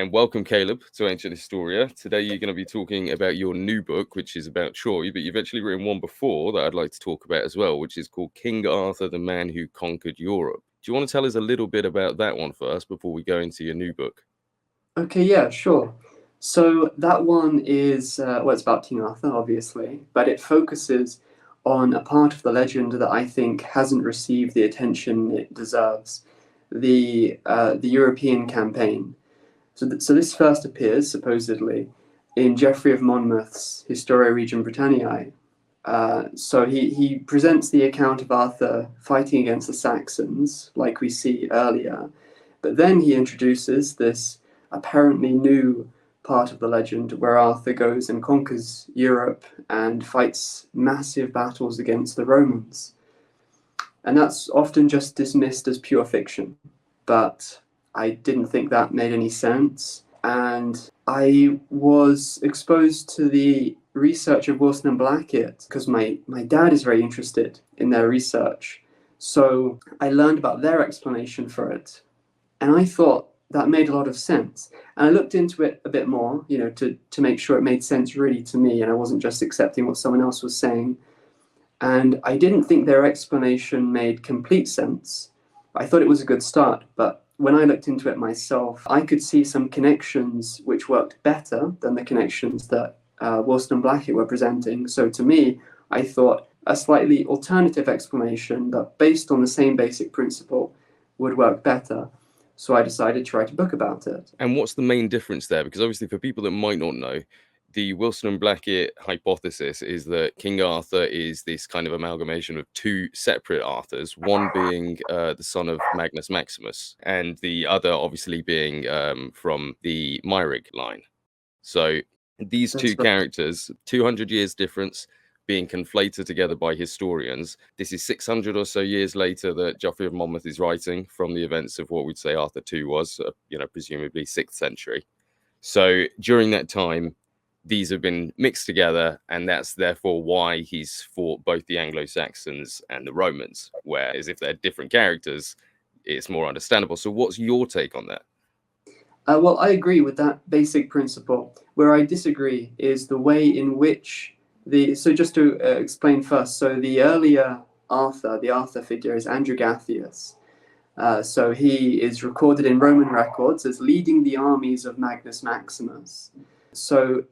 And welcome, Caleb, to Ancient Historia. Today you're going to be talking about your new book, which is about Troy, but you've actually written one before that I'd like to talk about as well, which is called King Arthur, the Man Who Conquered Europe. Do you want to tell us a little bit about that one first before we go into your new book? Okay, yeah, sure. So that one is, it's about King Arthur, obviously, but it focuses on a part of the legend that I think hasn't received the attention it deserves, the European campaign. So this first appears, supposedly, in Geoffrey of Monmouth's Historia Regum Britanniae. So he presents the account of Arthur fighting against the Saxons, like we see earlier, but then he introduces this apparently new part of the legend where Arthur goes and conquers Europe and fights massive battles against the Romans. And that's often just dismissed as pure fiction, but I didn't think that made any sense. And I was exposed to the research of Wilson and Blackett because my dad is very interested in their research. So I learned about their explanation for it. And I thought that made a lot of sense. And I looked into it a bit more, to make sure it made sense really to me and I wasn't just accepting what someone else was saying. And I didn't think their explanation made complete sense. I thought it was a good start, but when I looked into it myself, I could see some connections which worked better than the connections that Wilson and Blackett were presenting. So to me, I thought a slightly alternative explanation that based on the same basic principle would work better. So I decided to write a book about it. And what's the main difference there? Because obviously for people that might not know, the Wilson and Blackett hypothesis is that King Arthur is this kind of amalgamation of two separate Arthurs, one being the son of Magnus Maximus, and the other obviously being from the Myric line. So these two characters, 200 years difference, being conflated together by historians. This is 600 or so years later that Geoffrey of Monmouth is writing from the events of what we'd say Arthur II was, presumably 6th century. So during that time, these have been mixed together, and that's therefore why he's fought both the Anglo-Saxons and the Romans, whereas if they're different characters, it's more understandable. So what's your take on that? Well, I agree with that basic principle. Where I disagree is the way in which so just to explain first, so the earlier Arthur, the Arthur figure is Androgathius. So he is recorded in Roman records as leading the armies of Magnus Maximus. So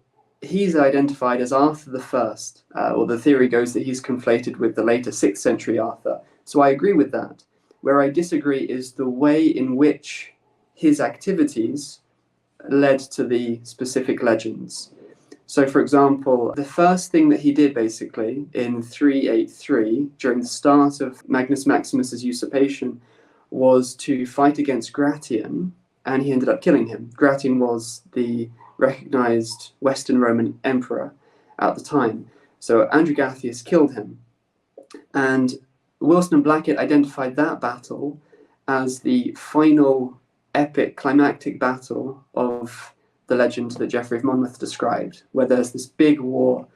he's identified as Arthur the First, or the theory goes that he's conflated with the later 6th century Arthur. So I agree with that. Where I disagree is the way in which his activities led to the specific legends. So, for example, the first thing that he did basically in 383, during the start of Magnus Maximus's usurpation, was to fight against Gratian, and he ended up killing him. Gratian was the recognized Western Roman emperor at the time. So Androgathius killed him. And Wilson and Blackett identified that battle as the final epic climactic battle of the legend that Geoffrey of Monmouth described, where there's this big war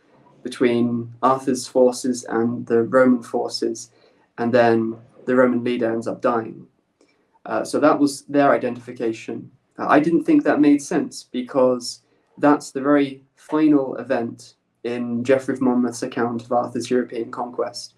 between Arthur's forces and the Roman forces, and then the Roman leader ends up dying. So that was their identification. I didn't think that made sense because that's the very final event in Geoffrey of Monmouth's account of Arthur's European conquest,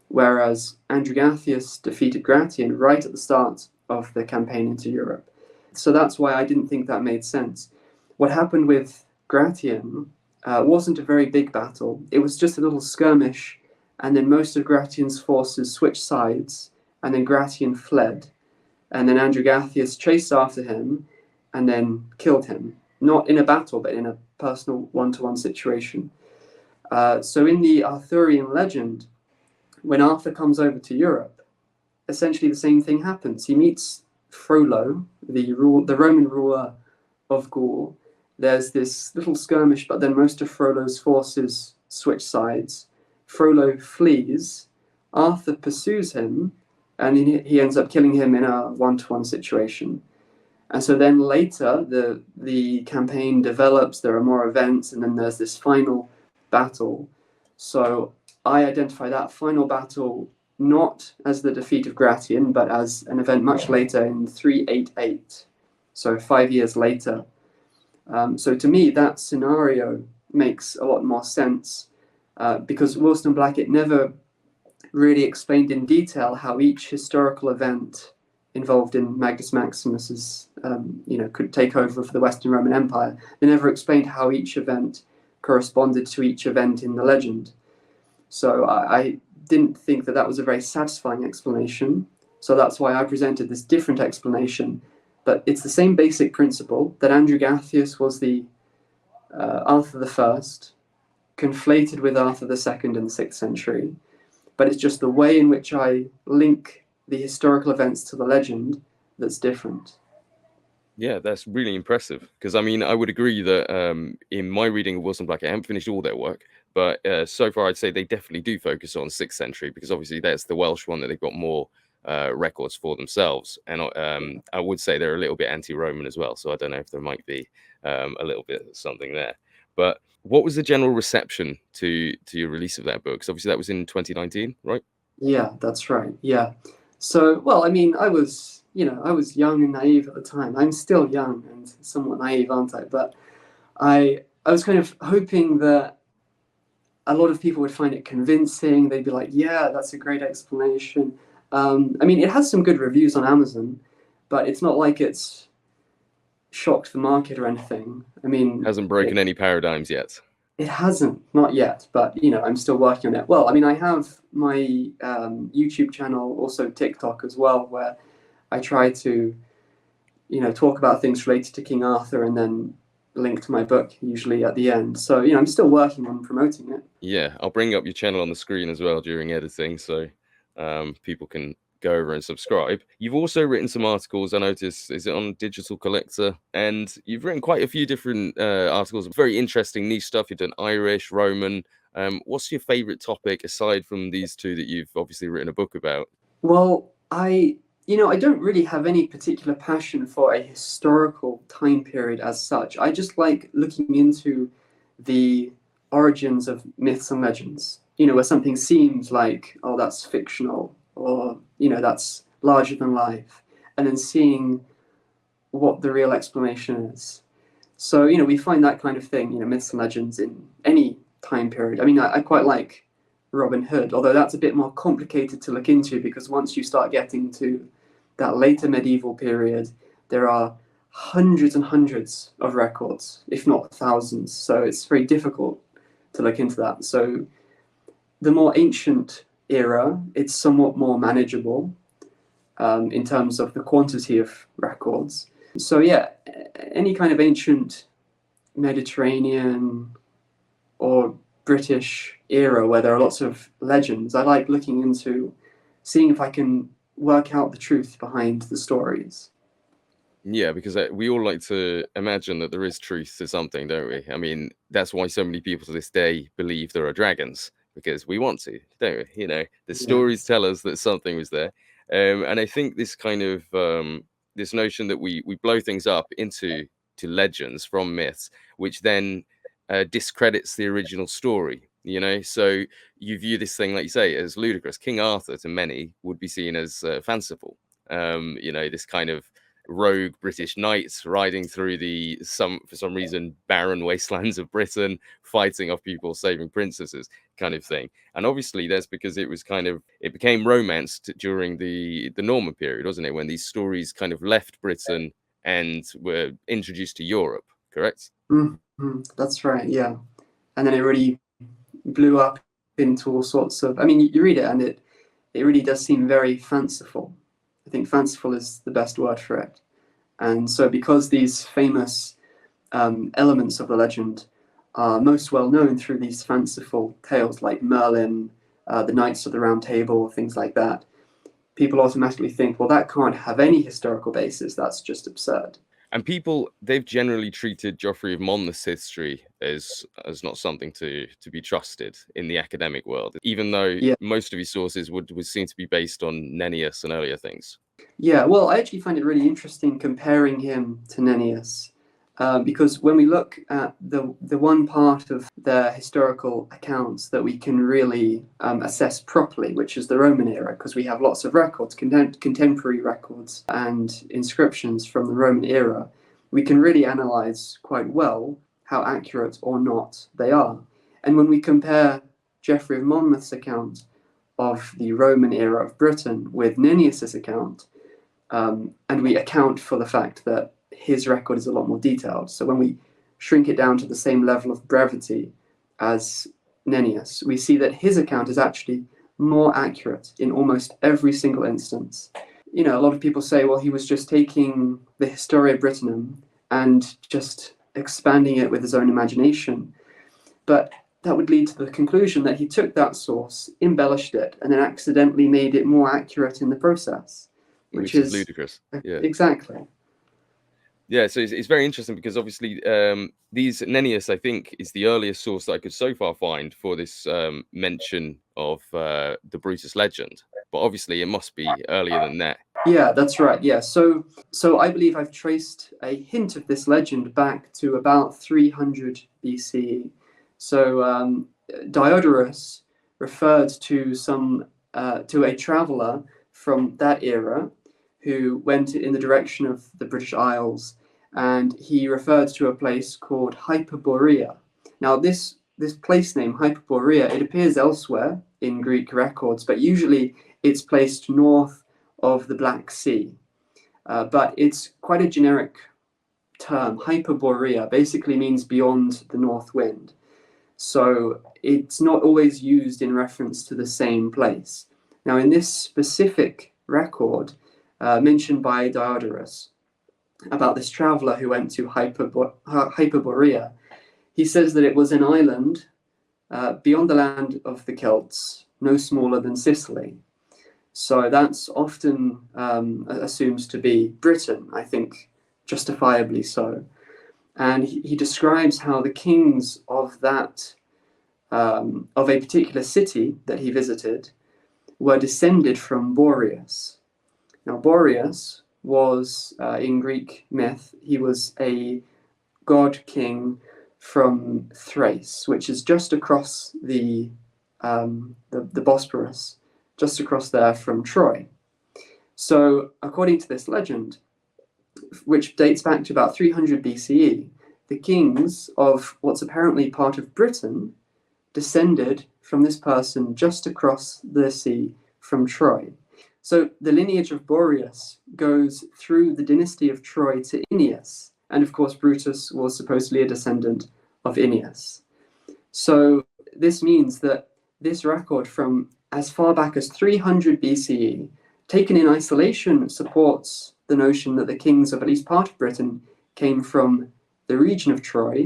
whereas Androgathius defeated Gratian right at the start of the campaign into Europe. So that's why I didn't think that made sense. What happened with Gratian wasn't a very big battle. It was just a little skirmish, and then most of Gratian's forces switched sides, and then Gratian fled. And then Androgathius chased after him and then killed him, not in a battle, but in a personal one-to-one situation. So in the Arthurian legend, when Arthur comes over to Europe, essentially the same thing happens. He meets Frollo, the Roman ruler of Gaul. There's this little skirmish, but then most of Frollo's forces switch sides. Frollo flees. Arthur pursues him, and he ends up killing him in a one-to-one situation. And so then later, the campaign develops, there are more events, and then there's this final battle. So I identify that final battle not as the defeat of Gratian, but as an event much later in 388, so 5 years later. So to me, that scenario makes a lot more sense, because Wilson and Blackett never really explained in detail how each historical event involved in Magnus Maximus's, could take over for the Western Roman Empire. They never explained how each event corresponded to each event in the legend. So I didn't think that that was a very satisfying explanation. So that's why I presented this different explanation. But it's the same basic principle that Andrew Gathius was the Arthur the First, conflated with Arthur the Second in the 6th century. But it's just the way in which I link the historical events to the legend that's different. Yeah, that's really impressive. Because I mean, I would agree that in my reading of Wilson Blackett, I haven't finished all their work, but so far I'd say they definitely do focus on 6th century, because obviously that's the Welsh one that they've got more records for themselves. And I would say they're a little bit anti-Roman as well. So I don't know if there might be a little bit of something there. But what was the general reception to your release of that book? Because obviously that was in 2019, right? Yeah, that's right. Yeah. So, well, I mean, I was young and naive at the time. I'm still young and somewhat naive, aren't I? But I was kind of hoping that a lot of people would find it convincing. They'd be like, yeah, that's a great explanation. I mean, it has some good reviews on Amazon, but it's not like it's shocked the market or anything. I mean, Hasn't broken any paradigms yet. it hasn't, not yet, but I'm still working on it. Well, I mean, I have my YouTube channel, also TikTok as well, where I try to, talk about things related to King Arthur and then link to my book usually at the end. So, I'm still working on promoting it. Yeah, I'll bring up your channel on the screen as well during editing, so people can go over and subscribe. You've also written some articles, I noticed, is it on Digital Collector? And you've written quite a few different articles, very interesting niche stuff. You've done Irish, Roman. What's your favorite topic aside from these two that you've obviously written a book about? Well, I don't really have any particular passion for a historical time period as such. I just like looking into the origins of myths and legends, where something seems like, oh, that's fictional, or, that's larger than life, and then seeing what the real explanation is. So, we find that kind of thing, myths and legends in any time period. I mean, I quite like Robin Hood, although that's a bit more complicated to look into, because once you start getting to that later medieval period, there are hundreds and hundreds of records, if not thousands. So it's very difficult to look into that. So the more ancient era, it's somewhat more manageable in terms of the quantity of records. So yeah, any kind of ancient Mediterranean or British era where there are lots of legends, I like looking into, seeing if I can work out the truth behind the stories. Yeah, because we all like to imagine that there is truth to something, don't we? I mean, that's why so many people to this day believe there are dragons, because we want to, don't we? The stories tell us that something was there. And I think this kind of this notion that we blow things up into legends from myths, which then discredits the original story. So you view this thing, like you say, as ludicrous. King Arthur to many would be seen as fanciful. This kind of rogue British knights riding through for some reason barren wastelands of Britain, fighting off people, saving princesses, kind of thing. And obviously that's because it became romanced during the Norman period, wasn't it, when these stories kind of left Britain and were introduced to Europe, correct? Mm-hmm. That's right, yeah. And then it really blew up into all sorts of, I mean, you read it and it really does seem very fanciful. I think fanciful is the best word for it. And so because these famous elements of the legend are most well known through these fanciful tales like Merlin, the Knights of the Round Table, things like that, people automatically think, well, that can't have any historical basis. That's just absurd. And they've generally treated Geoffrey of Monmouth's history as not something to be trusted in the academic world, even though most of his sources would seem to be based on Nennius and earlier things. Yeah, well, I actually find it really interesting comparing him to Nennius, because when we look at the one part of their historical accounts that we can really assess properly, which is the Roman era, because we have lots of records, contemporary records and inscriptions from the Roman era, we can really analyze quite well how accurate or not they are. And when we compare Geoffrey of Monmouth's account of the Roman era of Britain with Nennius's account, and we account for the fact that his record is a lot more detailed. So when we shrink it down to the same level of brevity as Nennius, we see that his account is actually more accurate in almost every single instance. You know, a lot of people say, well, he was just taking the Historia Brittonum and just expanding it with his own imagination. But that would lead to the conclusion that he took that source, embellished it, and then accidentally made it more accurate in the process. Which is ludicrous. Yeah, exactly. Yeah, so it's very interesting because obviously these Nennius, I think, is the earliest source that I could so far find for this mention of the Brutus legend. But obviously it must be earlier than that. Yeah, that's right. Yeah, so I believe I've traced a hint of this legend back to about 300 BCE. So Diodorus referred to a traveller from that era who went in the direction of the British Isles, and he referred to a place called Hyperborea. Now, this place name, Hyperborea, it appears elsewhere in Greek records, but usually it's placed north of the Black Sea. But it's quite a generic term. Hyperborea basically means beyond the north wind. So it's not always used in reference to the same place. Now, in this specific record, mentioned by Diodorus about this traveller who went to Hyperborea, he says that it was an island beyond the land of the Celts, no smaller than Sicily. So that's often assumed to be Britain, I think, justifiably so. And he describes how the kings of that of a particular city that he visited were descended from Boreas. Now, Boreas was, in Greek myth, he was a god king from Thrace, which is just across the Bosporus, just across there from Troy. So, according to this legend, which dates back to about 300 BCE, the kings of what's apparently part of Britain descended from this person just across the sea from Troy. So the lineage of Boreas goes through the dynasty of Troy to Aeneas, and of course Brutus was supposedly a descendant of Aeneas. So this means that this record from as far back as 300 BCE, taken in isolation, supports the notion that the kings of at least part of Britain came from the region of Troy,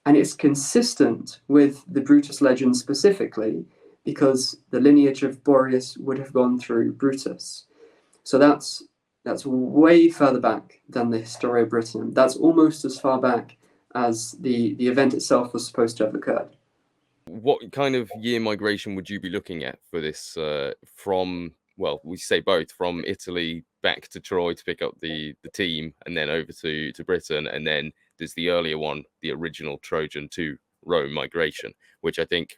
and it's consistent with the Brutus legend specifically, because the lineage of Boreas would have gone through Brutus. So that's way further back than the Historia Brittonum. That's almost as far back as the event itself was supposed to have occurred. What kind of year migration would you be looking at for this from, well, we say both, from Italy back to Troy to pick up the team, and then over to Britain, and then there's the earlier one, the original Trojan to Rome migration, which I think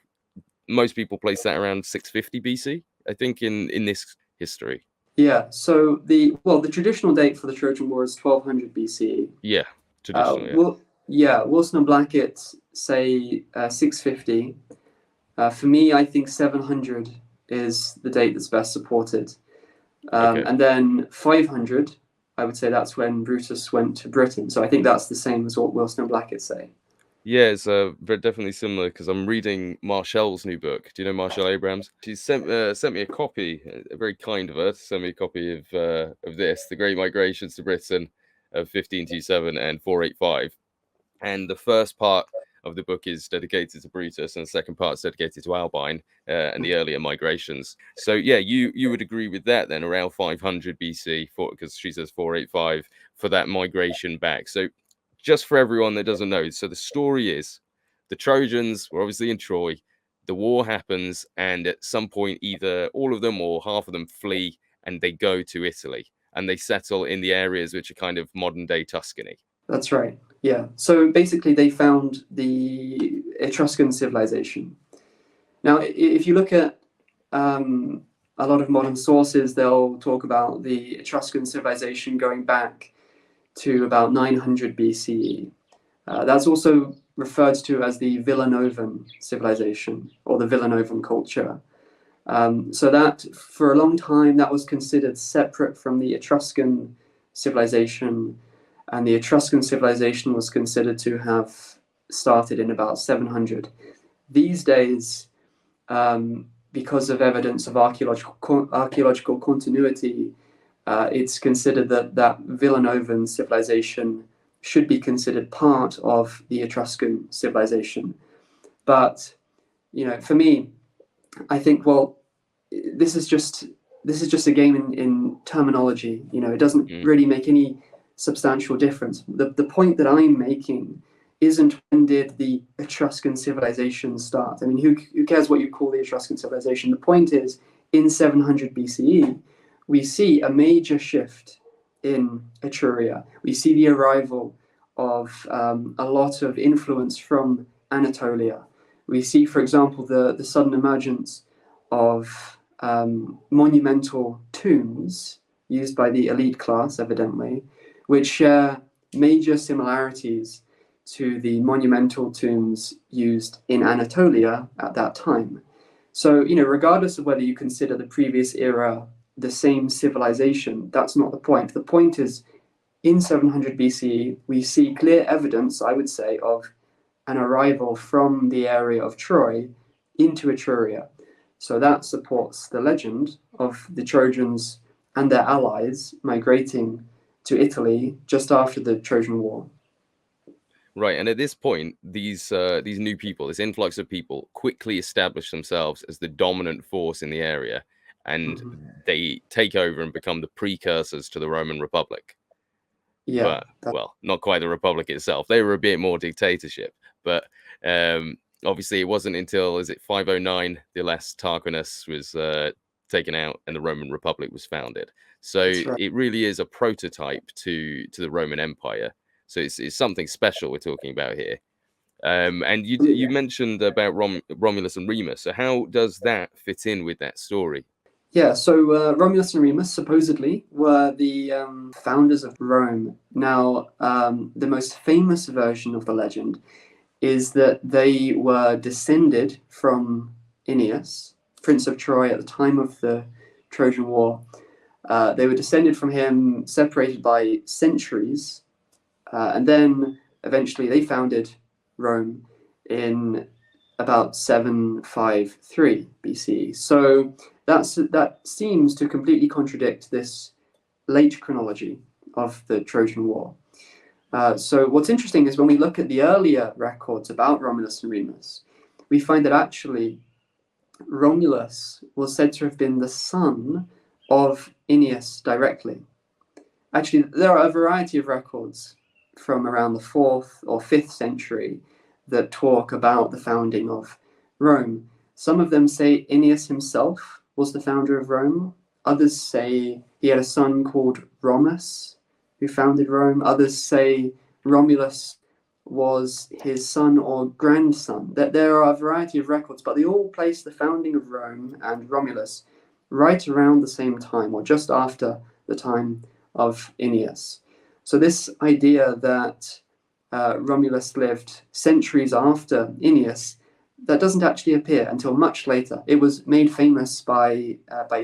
most people place that around 650 BC, I think, in this history. Yeah, so the traditional date for the Trojan War is 1200 BCE. Yeah, traditional, Wilson and Blackett say 650. For me, I think 700 is the date that's best supported. Okay. And then 500, I would say that's when Brutus went to Britain. So I think that's the same as what Wilson and Blackett say. Yeah, it's definitely similar, because I'm reading Marshall's new book. Do you know Marshall Abrams? She sent me a copy, very kind of her, to send me a copy of this, The Great Migrations to Britain of 1527 and 485. And the first part of the book is dedicated to Brutus, and the second part is dedicated to Albine and the earlier migrations. So yeah, you would agree with that then, around 500 BC, because she says 485 for that migration back. So just for everyone that doesn't know, so the story is the Trojans were obviously in Troy, the war happens, and at some point either all of them or half of them flee and they go to Italy and they settle in the areas which are kind of modern day Tuscany. That's right. Yeah. So basically they found the Etruscan civilization. Now, if you look at a lot of modern sources, they'll talk about the Etruscan civilization going back to about 900 BCE. That's also referred to as the Villanovan civilization or the Villanovan culture. So that for a long time that was considered separate from the Etruscan civilization, and the Etruscan civilization was considered to have started in about 700. These days, because of evidence of archaeological continuity, it's considered that Villanovan civilization should be considered part of the Etruscan civilization. But for me, I think, well, this is just a game in terminology. It doesn't really make any substantial difference. The point that I'm making isn't when did the Etruscan civilization start. I mean, who cares what you call the Etruscan civilization? The point is, in 700 BCE, we see a major shift in Etruria. We see the arrival of a lot of influence from Anatolia. We see, for example, the sudden emergence of monumental tombs used by the elite class, evidently, which share major similarities to the monumental tombs used in Anatolia at that time. So, regardless of whether you consider the previous era the same civilization, that's not the point. The point is, in 700 BCE, we see clear evidence, I would say, of an arrival from the area of Troy into Etruria. So that supports the legend of the Trojans and their allies migrating to Italy just after the Trojan War. Right, and at this point, these new people, this influx of people, quickly establish themselves as the dominant force in the area, and they take over and become the precursors to the Roman Republic. Yeah, but well, not quite the Republic itself. They were a bit more dictatorship, but obviously it wasn't until 509 the last Tarquinius was taken out and the Roman Republic was founded. So right. It really is a prototype to the Roman Empire. So it's something special we're talking about here. And you mentioned about Romulus and Remus. So how does that fit in with that story? Yeah, so Romulus and Remus supposedly were the founders of Rome. Now, the most famous version of the legend is that they were descended from Aeneas, Prince of Troy at the time of the Trojan War. They were descended from him, separated by centuries, and then eventually they founded Rome in about 753 BCE. So that seems to completely contradict this late chronology of the Trojan War. So what's interesting is when we look at the earlier records about Romulus and Remus, we find that actually Romulus was said to have been the son of Aeneas directly. Actually, there are a variety of records from around the 4th or 5th century that talk about the founding of Rome. Some of them say Aeneas himself was the founder of Rome. Others say he had a son called Romus who founded Rome. Others say Romulus was his son or grandson. That there are a variety of records, but they all place the founding of Rome and Romulus right around the same time, or just after the time of Aeneas. So this idea that Romulus lived centuries after Aeneas, that doesn't actually appear until much later. It was made famous by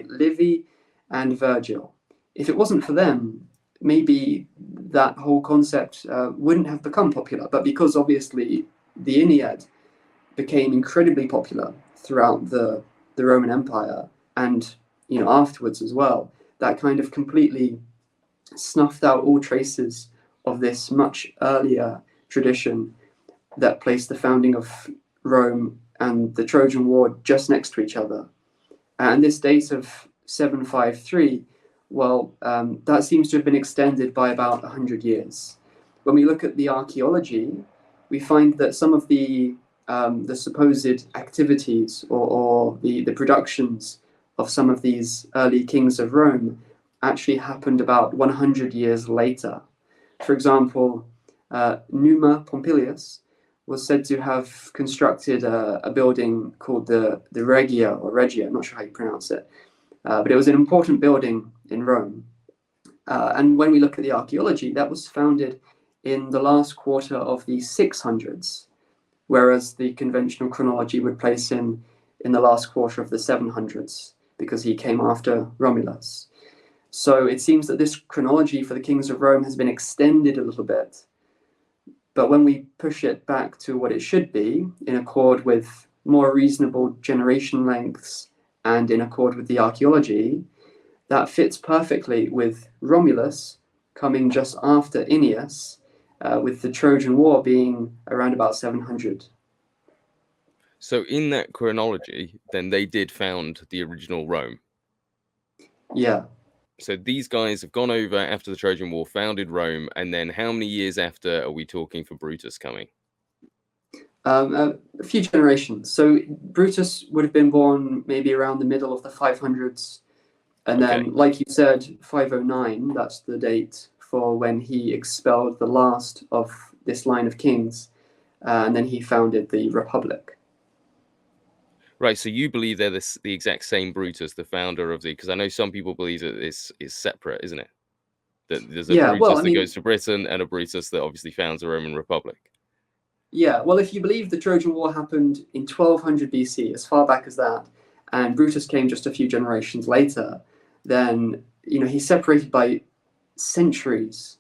Livy and Virgil. If it wasn't for them, maybe that whole concept wouldn't have become popular. But because obviously the Aeneid became incredibly popular throughout the Roman Empire and afterwards as well, that kind of completely snuffed out all traces of this much earlier tradition that placed the founding of Rome and the Trojan War just next to each other. And this date of 753, well, that seems to have been extended by about 100 years. When we look at the archaeology, we find that some of the supposed activities or the productions of some of these early kings of Rome actually happened about 100 years later. For example, Numa Pompilius was said to have constructed a building called the Regia, I'm not sure how you pronounce it, but it was an important building in Rome. And when we look at the archaeology, that was founded in the last quarter of the 600s, whereas the conventional chronology would place him in the last quarter of the 700s, because he came after Romulus. So it seems that this chronology for the kings of Rome has been extended a little bit. But when we push it back to what it should be, in accord with more reasonable generation lengths and in accord with the archaeology, that fits perfectly with Romulus coming just after Aeneas, with the Trojan War being around about 700. So in that chronology, then they did found the original Rome. Yeah. So these guys have gone over after the Trojan War, founded Rome, and then how many years after are we talking for Brutus coming? A few generations. So Brutus would have been born maybe around the middle of the 500s. And then, like you said, 509, that's the date for when he expelled the last of this line of kings. And then he founded the Republic. Right, so you believe they're the exact same Brutus, the founder of the... Because I know some people believe that this is separate, isn't it? That there's a Brutus that goes to Britain and a Brutus that obviously founds the Roman Republic. Yeah, well, if you believe the Trojan War happened in 1200 BC, as far back as that, and Brutus came just a few generations later, then, he's separated by centuries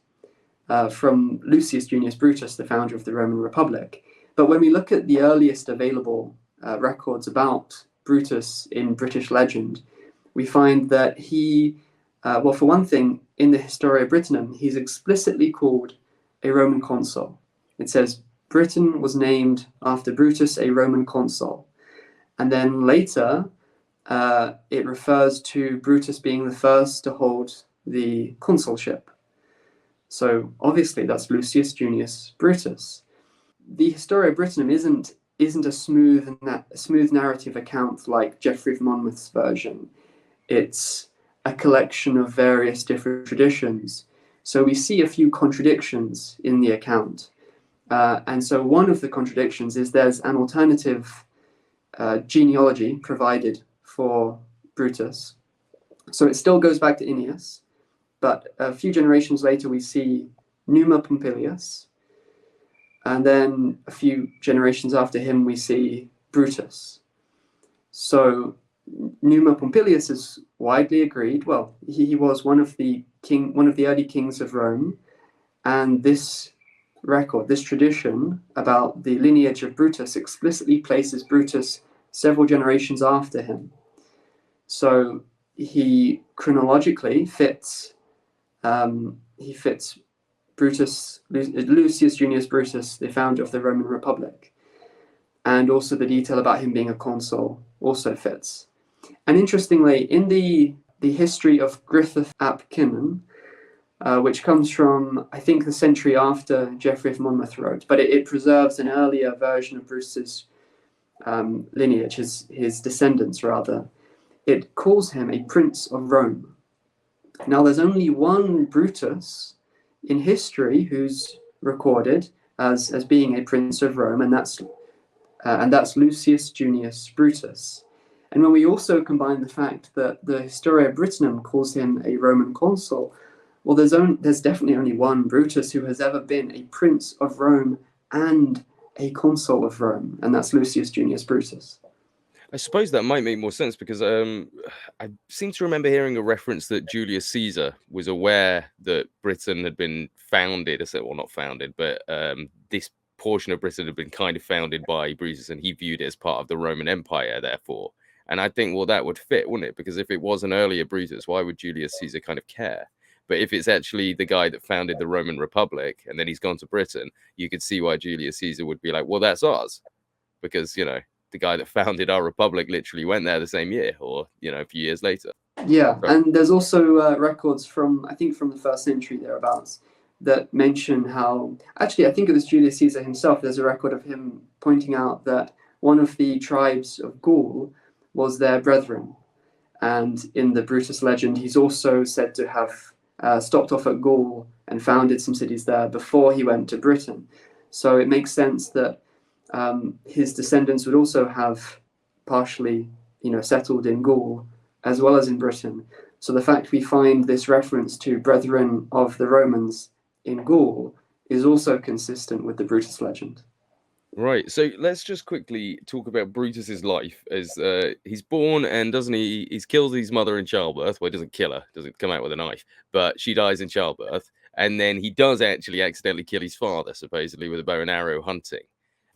from Lucius Junius Brutus, the founder of the Roman Republic. But when we look at the earliest available records about Brutus in British legend, we find that he, for one thing, in the Historia Brittonum, he's explicitly called a Roman consul. It says, Britain was named after Brutus, a Roman consul. And then later, it refers to Brutus being the first to hold the consulship. So obviously that's Lucius Junius Brutus. The Historia Brittonum isn't a smooth narrative account like Geoffrey of Monmouth's version. It's a collection of various different traditions. So we see a few contradictions in the account. And so one of the contradictions is there's an alternative genealogy provided for Brutus. So it still goes back to Aeneas, but a few generations later we see Numa Pompilius, and then a few generations after him we see Brutus. So Numa Pompilius is widely agreed. Well, he was one of the early kings of Rome, and this record, this tradition about the lineage of Brutus explicitly places Brutus several generations after him. So he chronologically fits Brutus, Lucius Junius Brutus, the founder of the Roman Republic. And also the detail about him being a consul also fits. And interestingly, in the history of Griffith ap Cynan, which comes from, I think, the century after Geoffrey of Monmouth wrote, but it preserves an earlier version of Bruce's lineage, his descendants rather. It calls him a prince of Rome. Now, there's only one Brutus in history who's recorded as being a prince of Rome, and that's Lucius Junius Brutus. And when we also combine the fact that the Historia Brittonum calls him a Roman consul, well, there's definitely only one Brutus who has ever been a prince of Rome and a consul of Rome, and that's Lucius Junius Brutus. I suppose that might make more sense because I seem to remember hearing a reference that Julius Caesar was aware that Britain had been founded, well, not founded, but this portion of Britain had been kind of founded by Brutus, and he viewed it as part of the Roman Empire, therefore. And I think, well, that would fit, wouldn't it? Because if it was an earlier Brutus, why would Julius Caesar kind of care? But if it's actually the guy that founded the Roman Republic and then he's gone to Britain, you could see why Julius Caesar would be like, well, that's ours. Because, the guy that founded our republic literally went there the same year or, a few years later. Yeah, and there's also records from the 1st century thereabouts that mention how, actually, I think it was Julius Caesar himself, there's a record of him pointing out that one of the tribes of Gaul was their brethren. And in the Brutus legend, he's also said to have stopped off at Gaul and founded some cities there before he went to Britain. So it makes sense that his descendants would also have partially, settled in Gaul as well as in Britain. So the fact we find this reference to brethren of the Romans in Gaul is also consistent with the Brutus legend. Right. So let's just quickly talk about Brutus's life. As he's born, and doesn't he? He's killed his mother in childbirth. Well, he doesn't kill her. Doesn't come out with a knife, but she dies in childbirth. And then he does actually accidentally kill his father, supposedly with a bow and arrow hunting.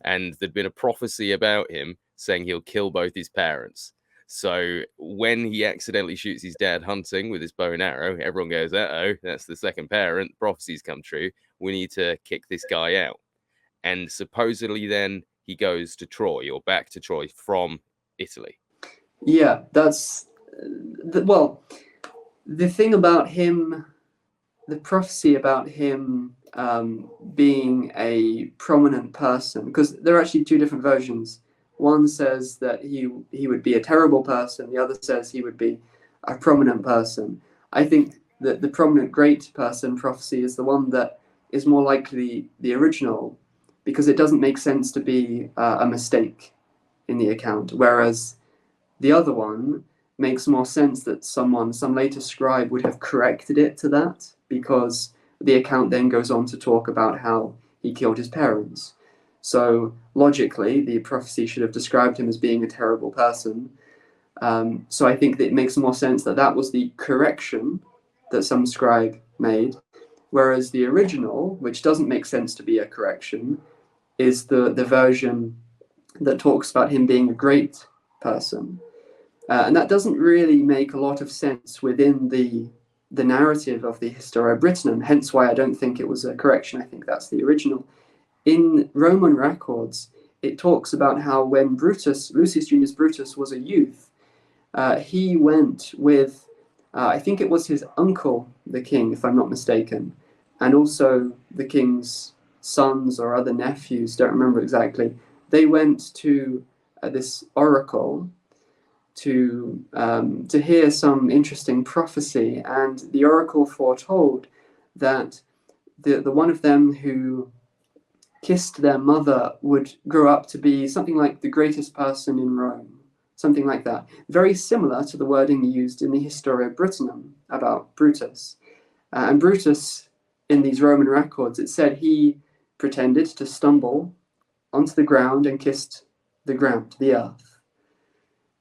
And there'd been a prophecy about him saying he'll kill both his parents. So when he accidentally shoots his dad hunting with his bow and arrow, everyone goes, "Uh-oh, that's the second parent. Prophecy's come true. We need to kick this guy out." And supposedly then he goes to Troy, or back to Troy from Italy. Yeah, that's well, the thing about him, the prophecy about him being a prominent person, because there are actually two different versions. One says that he would be a terrible person. The other says he would be a prominent person. I think that the prominent great person prophecy is the one that is more likely the original, because it doesn't make sense to be a mistake in the account, whereas the other one makes more sense that some later scribe would have corrected it to that, because the account then goes on to talk about how he killed his parents. So logically, the prophecy should have described him as being a terrible person. So I think that it makes more sense that that was the correction that some scribe made, whereas the original, which doesn't make sense to be a correction, is the version that talks about him being a great person. And that doesn't really make a lot of sense within the narrative of the Historia Brittonum, hence why I don't think it was a correction. I think that's the original. In Roman records, it talks about how when Lucius Junius Brutus was a youth, he went with, I think it was his uncle, the king, if I'm not mistaken, and also the king's sons or other nephews, don't remember exactly. They went to this oracle to hear some interesting prophecy, and the oracle foretold that the one of them who kissed their mother would grow up to be something like the greatest person in Rome, something like that. Very similar to the wording used in the Historia Brittonum about Brutus. And Brutus, in these Roman records, it said he pretended to stumble onto the ground and kissed the ground, the earth,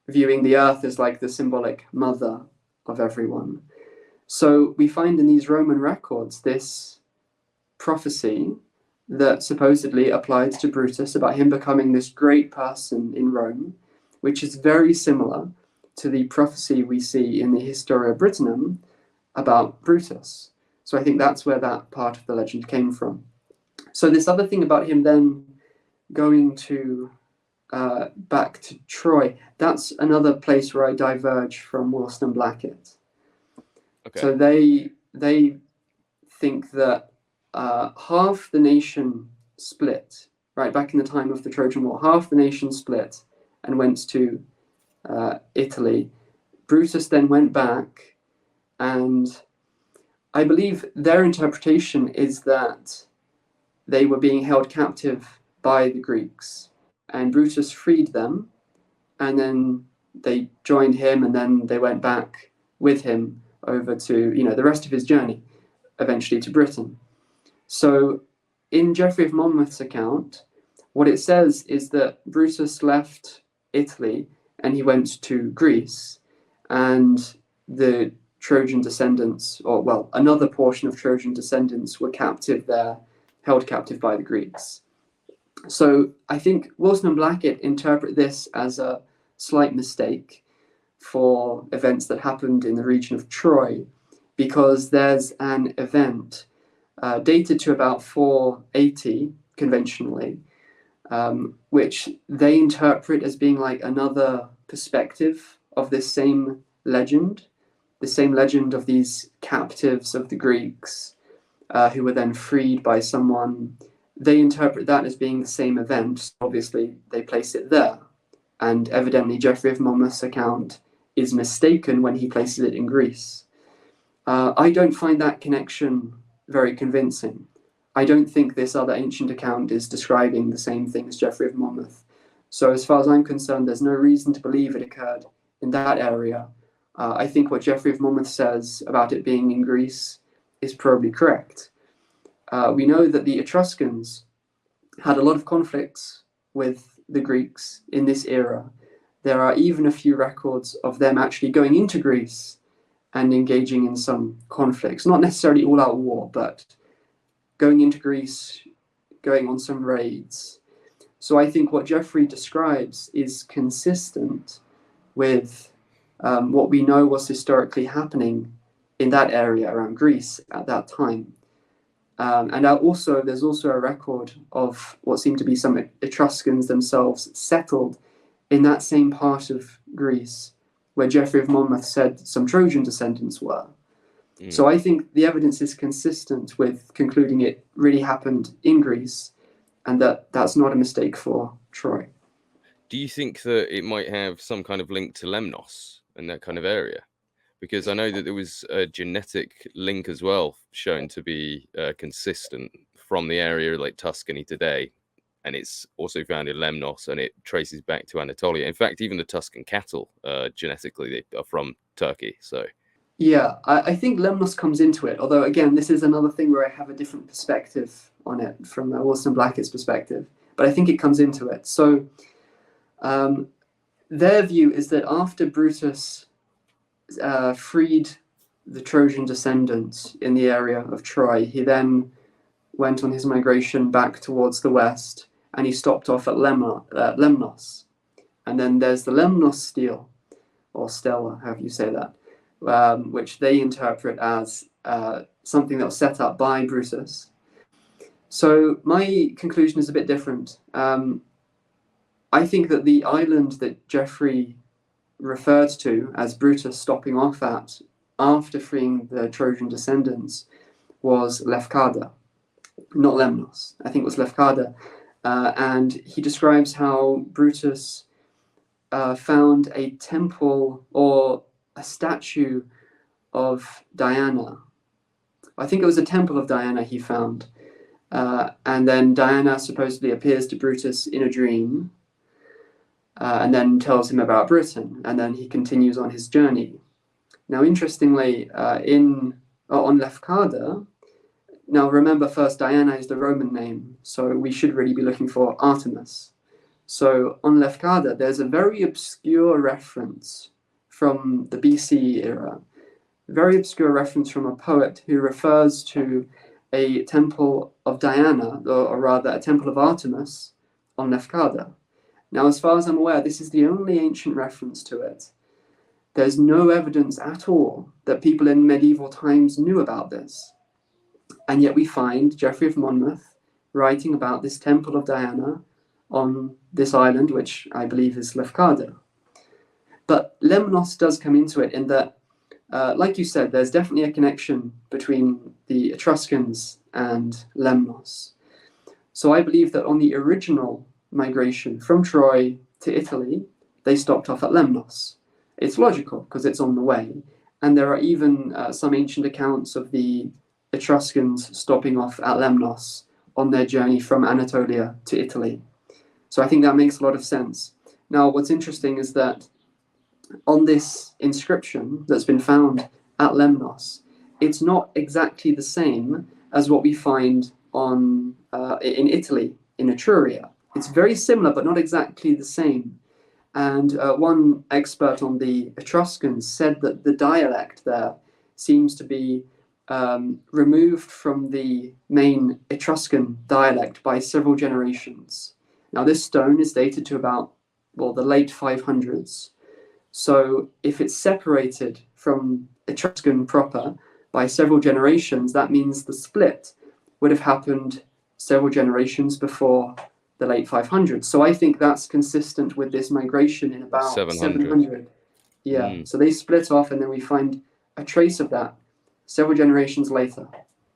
viewing the earth as like the symbolic mother of everyone. So we find in these Roman records this prophecy that supposedly applied to Brutus about him becoming this great person in Rome, which is very similar to the prophecy we see in the Historia Brittonum about Brutus. So I think that's where that part of the legend came from. So this other thing about him then going to back to Troy, that's another place where I diverge from Wilson and Blackett. Okay. So they think that half the nation split, right, back in the time of the Trojan War, half the nation split and went to Italy. Brutus then went back, and I believe their interpretation is that they were being held captive by the Greeks, and Brutus freed them, and then they joined him, and then they went back with him over to, the rest of his journey, eventually to Britain. So in Geoffrey of Monmouth's account, what it says is that Brutus left Italy and he went to Greece, and the Trojan descendants, or well, another portion of Trojan descendants were captive there, held captive by the Greeks. So I think Wilson and Blackett interpret this as a slight mistake for events that happened in the region of Troy, because there's an event dated to about 480 conventionally, which they interpret as being like another perspective of this same legend, the same legend of these captives of the Greeks who were then freed by someone. They interpret that as being the same event. Obviously, they place it there. And evidently, Geoffrey of Monmouth's account is mistaken when he places it in Greece. I don't find that connection very convincing. I don't think this other ancient account is describing the same thing as Geoffrey of Monmouth. So as far as I'm concerned, there's no reason to believe it occurred in that area. I think what Geoffrey of Monmouth says about it being in Greece is probably correct. We know that the Etruscans had a lot of conflicts with the Greeks in this era. There are even a few records of them actually going into Greece and engaging in some conflicts, not necessarily all-out war, but going into Greece, going on some raids. So I think what Geoffrey describes is consistent with what we know was historically happening in that area around Greece at that time. And there's also a record of what seemed to be some Etruscans themselves settled in that same part of Greece where Geoffrey of Monmouth said some Trojan descendants were. So I think the evidence is consistent with concluding it really happened in Greece, and that's not a mistake for Troy. Do you think that it might have some kind of link to Lemnos and that kind of area? Because I know that there was a genetic link as well shown to be consistent from the area like Tuscany today. And it's also found in Lemnos, and it traces back to Anatolia. In fact, even the Tuscan cattle, genetically, they are from Turkey. So, yeah, I think Lemnos comes into it. Although, again, this is another thing where I have a different perspective on it from Wilson Blackett's perspective. But I think it comes into it. So, their view is that after Brutus freed the Trojan descendants in the area of Troy, he then went on his migration back towards the west, and he stopped off at Lemnos. And then there's the Lemnos stele, or stela, however you say that, which they interpret as something that was set up by Brutus. So my conclusion is a bit different. I think that the island that Geoffrey referred to as Brutus stopping off at after freeing the Trojan descendants was Lefkada, not Lemnos. I think it was Lefkada. And he describes how Brutus found a temple or a statue of Diana. I think it was a temple of Diana he found. And then Diana supposedly appears to Brutus in a dream, and then tells him about Britain, and then he continues on his journey. Now, interestingly, on Lefkada, now remember first, Diana is the Roman name, so we should really be looking for Artemis. So on Lefkada, there's a very obscure reference from the BC era, very obscure reference from a poet who refers to a temple of Diana, or rather a temple of Artemis on Lefkada. Now, as far as I'm aware, this is the only ancient reference to it. There's no evidence at all that people in medieval times knew about this. And yet we find Geoffrey of Monmouth writing about this temple of Diana on this island, which I believe is Lefkada. But Lemnos does come into it in that, like you said, there's definitely a connection between the Etruscans and Lemnos. So I believe that on the original migration from Troy to Italy, they stopped off at Lemnos. It's logical because it's on the way. And there are even some ancient accounts of the Etruscans stopping off at Lemnos on their journey from Anatolia to Italy. So I think that makes a lot of sense. Now, what's interesting is that on this inscription that's been found at Lemnos, it's not exactly the same as what we find in Italy, in Etruria. It's very similar, but not exactly the same. And one expert on the Etruscans said that the dialect there seems to be removed from the main Etruscan dialect by several generations. Now, this stone is dated to about, the late 500s. So if it's separated from Etruscan proper by several generations, that means the split would have happened several generations before the late 500s. So I think that's consistent with this migration in about 700. Yeah, so they split off, and then we find a trace of that several generations later.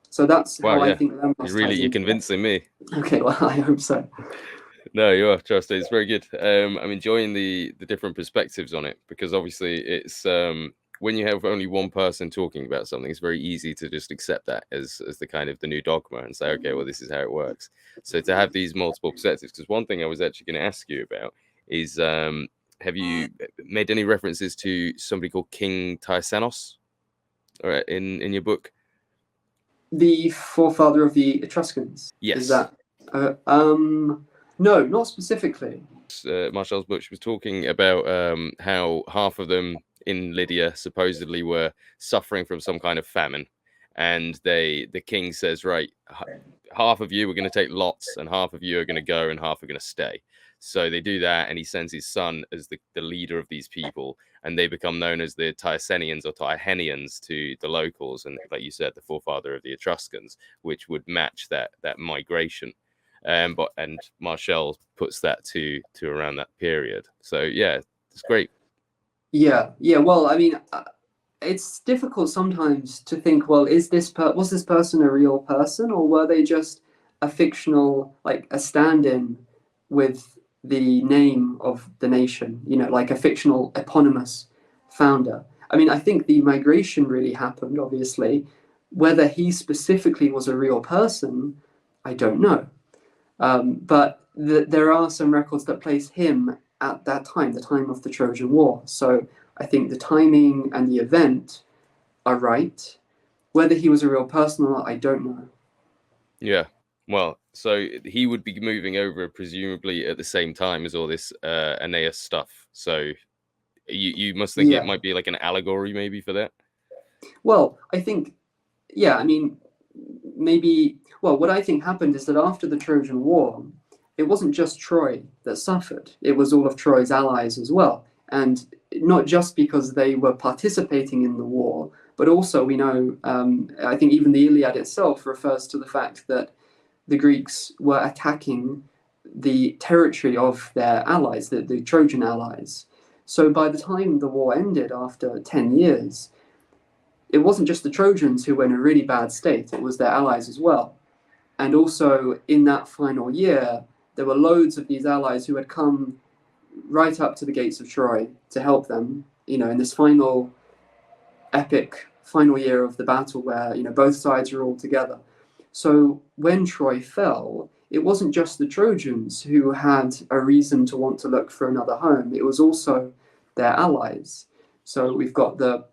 So that's how I think Lemnos you're convincing me. Okay, well, I hope so. No, you are, trust. It's very good. I'm enjoying the different perspectives on it, because obviously it's when you have only one person talking about something, it's very easy to just accept that as the kind of the new dogma and say, okay, well, this is how it works. So to have these multiple perspectives, because one thing I was actually going to ask you about is have you made any references to somebody called King Tyrsanos in your book? The forefather of the Etruscans. Yes. Is that? No, not specifically. Marcel's book, she was talking about how half of them in Lydia supposedly were suffering from some kind of famine, and the king says, right, half of you are going to take lots, and half of you are going to go, and half are going to stay. So they do that, and he sends his son as the leader of these people, and they become known as the Tyrsenians or Tyrrhenians to the locals, and like you said, the forefather of the Etruscans, which would match that migration. And Marshall puts that to around that period. So yeah, it's great. Yeah. Well, I mean, it's difficult sometimes to think, well, was this person a real person, or were they just a fictional, like a stand-in with the name of the nation? You know, like a fictional eponymous founder. I mean, I think the migration really happened. Obviously, whether he specifically was a real person, I don't know. But there are some records that place him at that time, the time of the Trojan War. So I think the timing and the event are right. Whether he was a real person or not, I don't know. Yeah. Well, so he would be moving over presumably at the same time as all this Aeneas stuff. So you must think it might be like an allegory maybe for that? Well, I think, yeah, I mean, maybe, well, what I think happened is that after the Trojan War, it wasn't just Troy that suffered. It was all of Troy's allies as well. And not just because they were participating in the war, but also we know, I think even the Iliad itself refers to the fact that the Greeks were attacking the territory of their allies, the Trojan allies. So by the time the war ended after 10 years, it wasn't just the Trojans who were in a really bad state, it was their allies as well. And also in that final year, there were loads of these allies who had come right up to the gates of Troy to help them, you know, in this final epic final year of the battle where, you know, both sides are all together. So when Troy fell, it wasn't just the Trojans who had a reason to want to look for another home, it was also their allies. So we've got the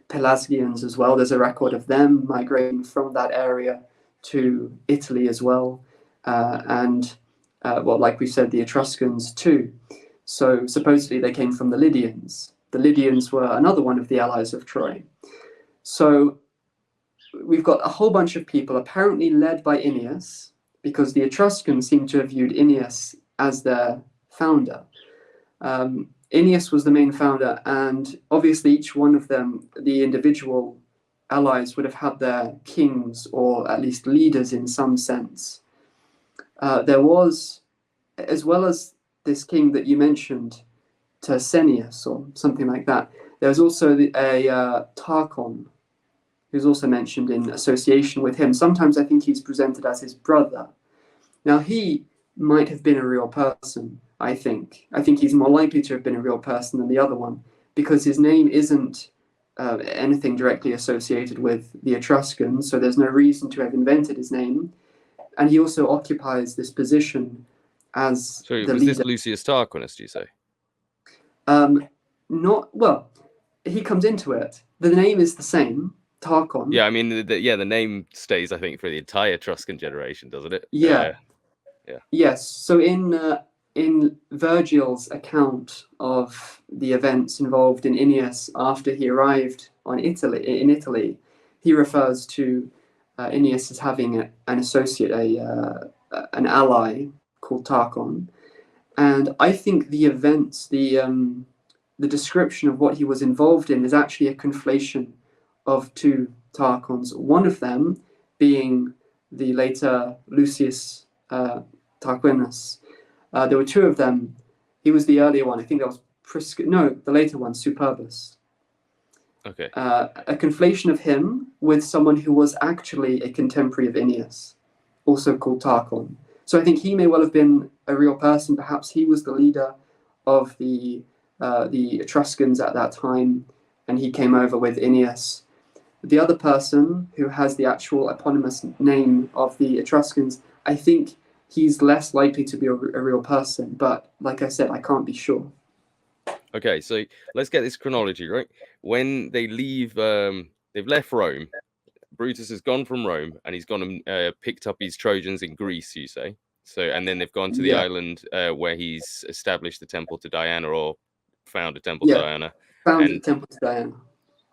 Pelasgians as well. There's a record of them migrating from that area to Italy as well. Well, like we said, the Etruscans too. So supposedly they came from the Lydians. The Lydians were another one of the allies of Troy. So we've got a whole bunch of people apparently led by Aeneas, because the Etruscans seem to have viewed Aeneas as their founder. Aeneas was the main founder, and obviously each one of them, the individual allies, would have had their kings or at least leaders in some sense. There was, as well as this king that you mentioned, Tersenius or something like that, there was also a Tarchon, who's also mentioned in association with him. Sometimes I think he's presented as his brother. Now he might have been a real person, I think. I think he's more likely to have been a real person than the other one, because his name isn't anything directly associated with the Etruscans, so there's no reason to have invented his name. And he also occupies this position as the leader. This Lucius Tarquinius, do you say? Not, well, he comes into it. The name is the same, Tarchon. Yeah, I mean, the name stays, I think, for the entire Etruscan generation, doesn't it? Yeah. Yes. So in Virgil's account of the events involved in Aeneas after he arrived in Italy, he refers to Aeneas as having an associate, an ally called Tarchon. And I think the events, the description of what he was involved in is actually a conflation of two Tarchons, one of them being the later Lucius Tarquinius. There were two of them. He was the earlier one. I think that was the later one, Superbus. Okay. A conflation of him with someone who was actually a contemporary of Aeneas, also called Tarchon. So I think he may well have been a real person. Perhaps he was the leader of the Etruscans at that time, and he came over with Aeneas. The other person who has the actual eponymous name of the Etruscans, I think he's less likely to be a real person, but like I said, I can't be sure. Okay, so let's get this chronology right. When they leave, they've left Rome. Brutus has gone from Rome, and he's gone and picked up his Trojans in Greece. You say so, and then they've gone to the Yeah, island where he's established the temple to Diana, or found a temple to yeah, Diana, found the and temple to Diana.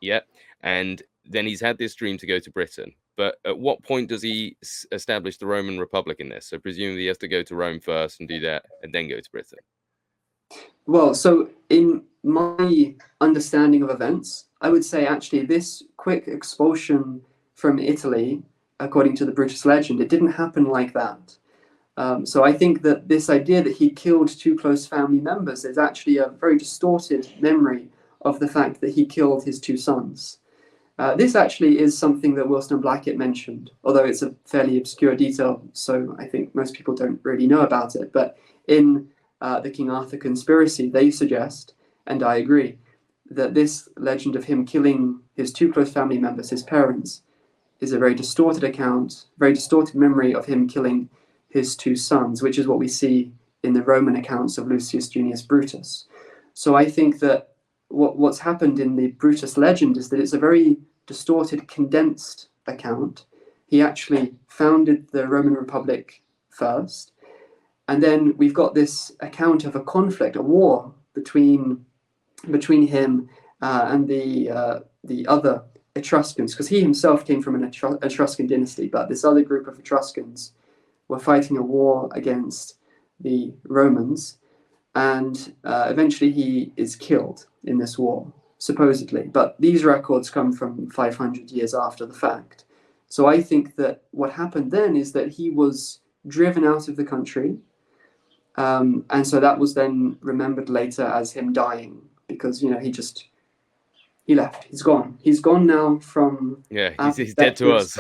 yeah, and then he's had this dream to go to Britain. But at what point does he establish the Roman Republic in this? So presumably he has to go to Rome first and do that, and then go to Britain. Well, so in my understanding of events, I would say actually this quick expulsion from Italy, according to the British legend, it didn't happen like that. So I think that this idea that he killed two close family members is actually a very distorted memory of the fact that he killed his two sons. This actually is something that Wilson and Blackett mentioned, although it's a fairly obscure detail, so I think most people don't really know about it. But in the King Arthur conspiracy, they suggest, and I agree, that this legend of him killing his two close family members, his parents, is a very distorted account, very distorted memory of him killing his two sons, which is what we see in the Roman accounts of Lucius Junius Brutus. So I think that what's happened in the Brutus legend is that it's a very distorted, condensed account. He actually founded the Roman Republic first, and then we've got this account of a conflict, a war between him and the other Etruscans, because he himself came from an Etruscan dynasty, but this other group of Etruscans were fighting a war against the Romans, and eventually he is killed in this war, supposedly. But these records come from 500 years after the fact. So I think that what happened then is that he was driven out of the country, and so that was then remembered later as him dying, because he left. He's gone. He's gone now from Yeah, our he's dead to perspective. us.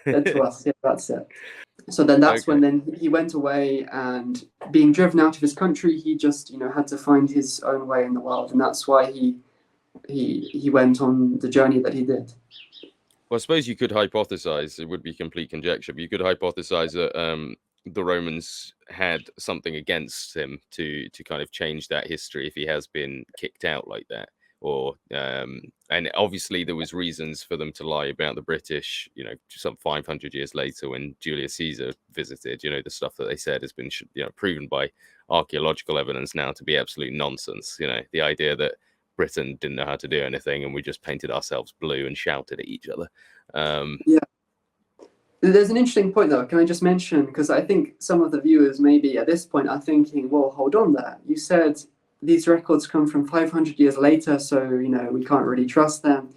So dead to us. Yeah, that's it. So then that's when Okay. then he went away, and being driven out of his country, he just had to find his own way in the world, and that's why he went on the journey that he did. Well, I suppose you could hypothesize, it would be complete conjecture, but you could hypothesize that the Romans had something against him to kind of change that history if he has been kicked out like that. Or and obviously there was reasons for them to lie about the British, some 500 years later when Julius Caesar visited. The stuff that they said has been proven by archaeological evidence now to be absolute nonsense. The idea that Britain didn't know how to do anything and we just painted ourselves blue and shouted at each other. Yeah. There's an interesting point though. Can I just mention, because I think some of the viewers maybe at this point are thinking, well, hold on there. You said these records come from 500 years later, so we can't really trust them.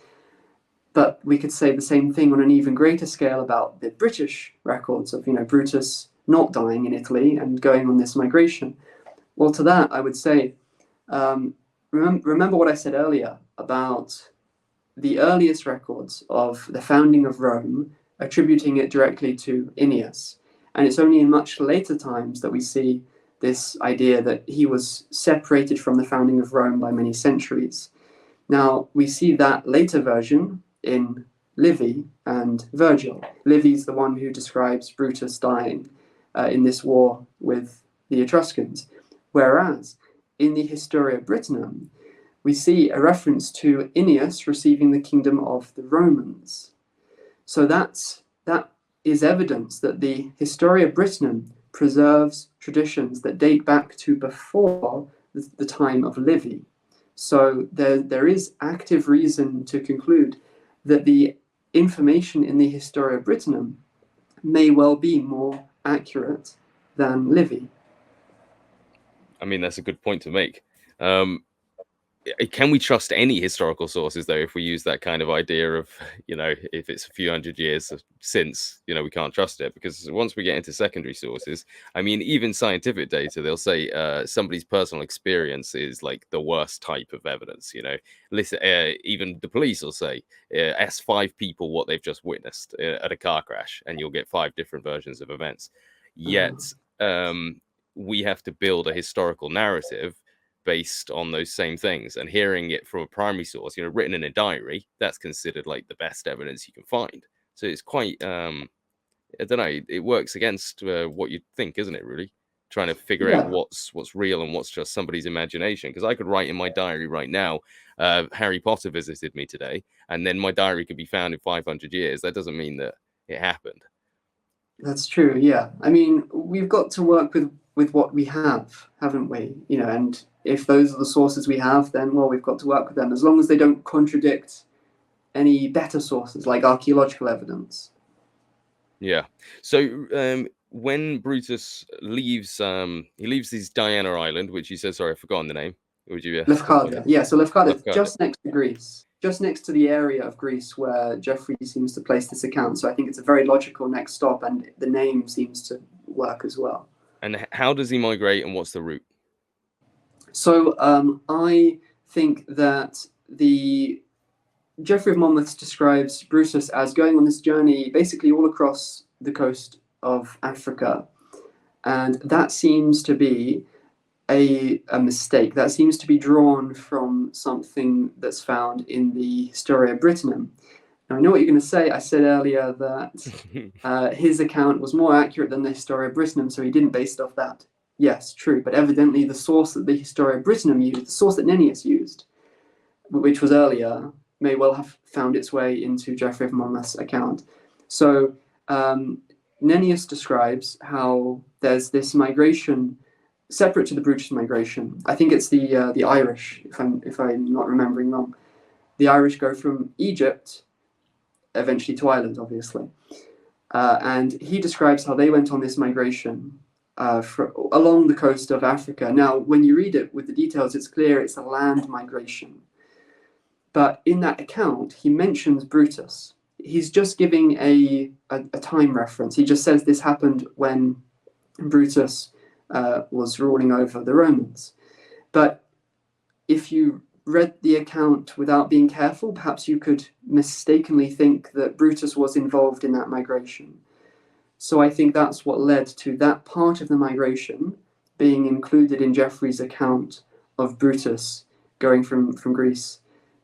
But we could say the same thing on an even greater scale about the British records of Brutus not dying in Italy and going on this migration. Well, to that I would say, remember what I said earlier about the earliest records of the founding of Rome attributing it directly to Ennius. And it's only in much later times that we see this idea that he was separated from the founding of Rome by many centuries. Now, we see that later version in Livy and Virgil. Livy's the one who describes Brutus dying in this war with the Etruscans, whereas in the Historia Brittonum, we see a reference to Ennius receiving the kingdom of the Romans. So that is evidence that the Historia Brittonum preserves traditions that date back to before the time of Livy. So there is active reason to conclude that the information in the Historia Brittonum may well be more accurate than Livy. I mean, that's a good point to make. Can we trust any historical sources though if we use that kind of idea of if it's a few hundred years since we can't trust it? Because once we get into secondary sources, I mean, even scientific data, they'll say somebody's personal experience is like the worst type of evidence. Listen, even the police will say ask 5 people what they've just witnessed at a car crash and you'll get 5 different versions of events. Yet we have to build a historical narrative based on those same things, and hearing it from a primary source, written in a diary, that's considered like the best evidence you can find. So it's quite, I don't know, it works against what you'd think, isn't it, really? trying to figure out Yeah, what's real and what's just somebody's imagination. Because I could write in my diary right now, Harry Potter visited me today, and then my diary could be found in 500 years. That doesn't mean that it happened. that's true. Yeah, I mean, we've got to work with what we have, haven't we? You know, and if those are the sources we have, then well, we've got to work with them as long as they don't contradict any better sources like archaeological evidence. Yeah. So when Brutus leaves, he leaves his Diana Island, which he says, sorry, I've forgotten the name. Would you? Lefkada. Yeah, so Lefkada is Lefkada. just next to Greece, just next to the area of Greece where Geoffrey seems to place this account. So I think it's a very logical next stop, and the name seems to work as well. And how does he migrate, and what's the route? So I think that the Geoffrey of Monmouth describes Brutus as going on this journey basically all across the coast of Africa, and that seems to be a mistake. That seems to be drawn from something that's found in the Historia Brittonum. Now, I know what you're going to say. I said earlier that his account was more accurate than the Historia Brittonum, so he didn't base it off that. Yes, true, but evidently the source that the Historia Brittonum used, the source that Nennius used, which was earlier, may well have found its way into Geoffrey of Monmouth's account. So Nennius describes how there's this migration separate to the Brutus migration. I think it's the Irish, if I'm not remembering wrong. The Irish go from Egypt, eventually to Ireland, obviously, and he describes how they went on this migration along the coast of Africa. Now, when you read it with the details, it's clear it's a land migration. But in that account, he mentions Brutus. He's just giving a time reference. He just says this happened when Brutus was ruling over the Romans. But if you read the account without being careful, perhaps you could mistakenly think that Brutus was involved in that migration. So I think that's what led to that part of the migration being included in Geoffrey's account of Brutus going from Greece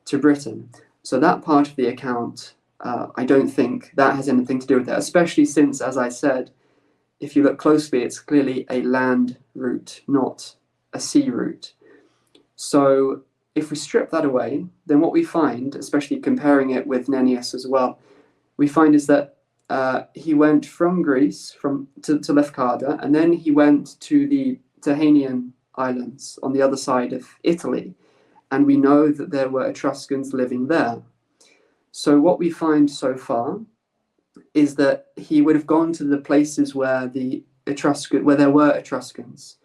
to Britain. So that part of the account, I don't think that has anything to do with it, especially since, as I said, if you look closely, it's clearly a land route, not a sea route. So if we strip that away, then what we find, especially comparing it with Nennius as well, we find is that he went from Greece to Lefkada, and then he went to the Tyrrhenian Islands on the other side of Italy. And we know that there were Etruscans living there. So what we find so far is that he would have gone to the places where there were Etruscans.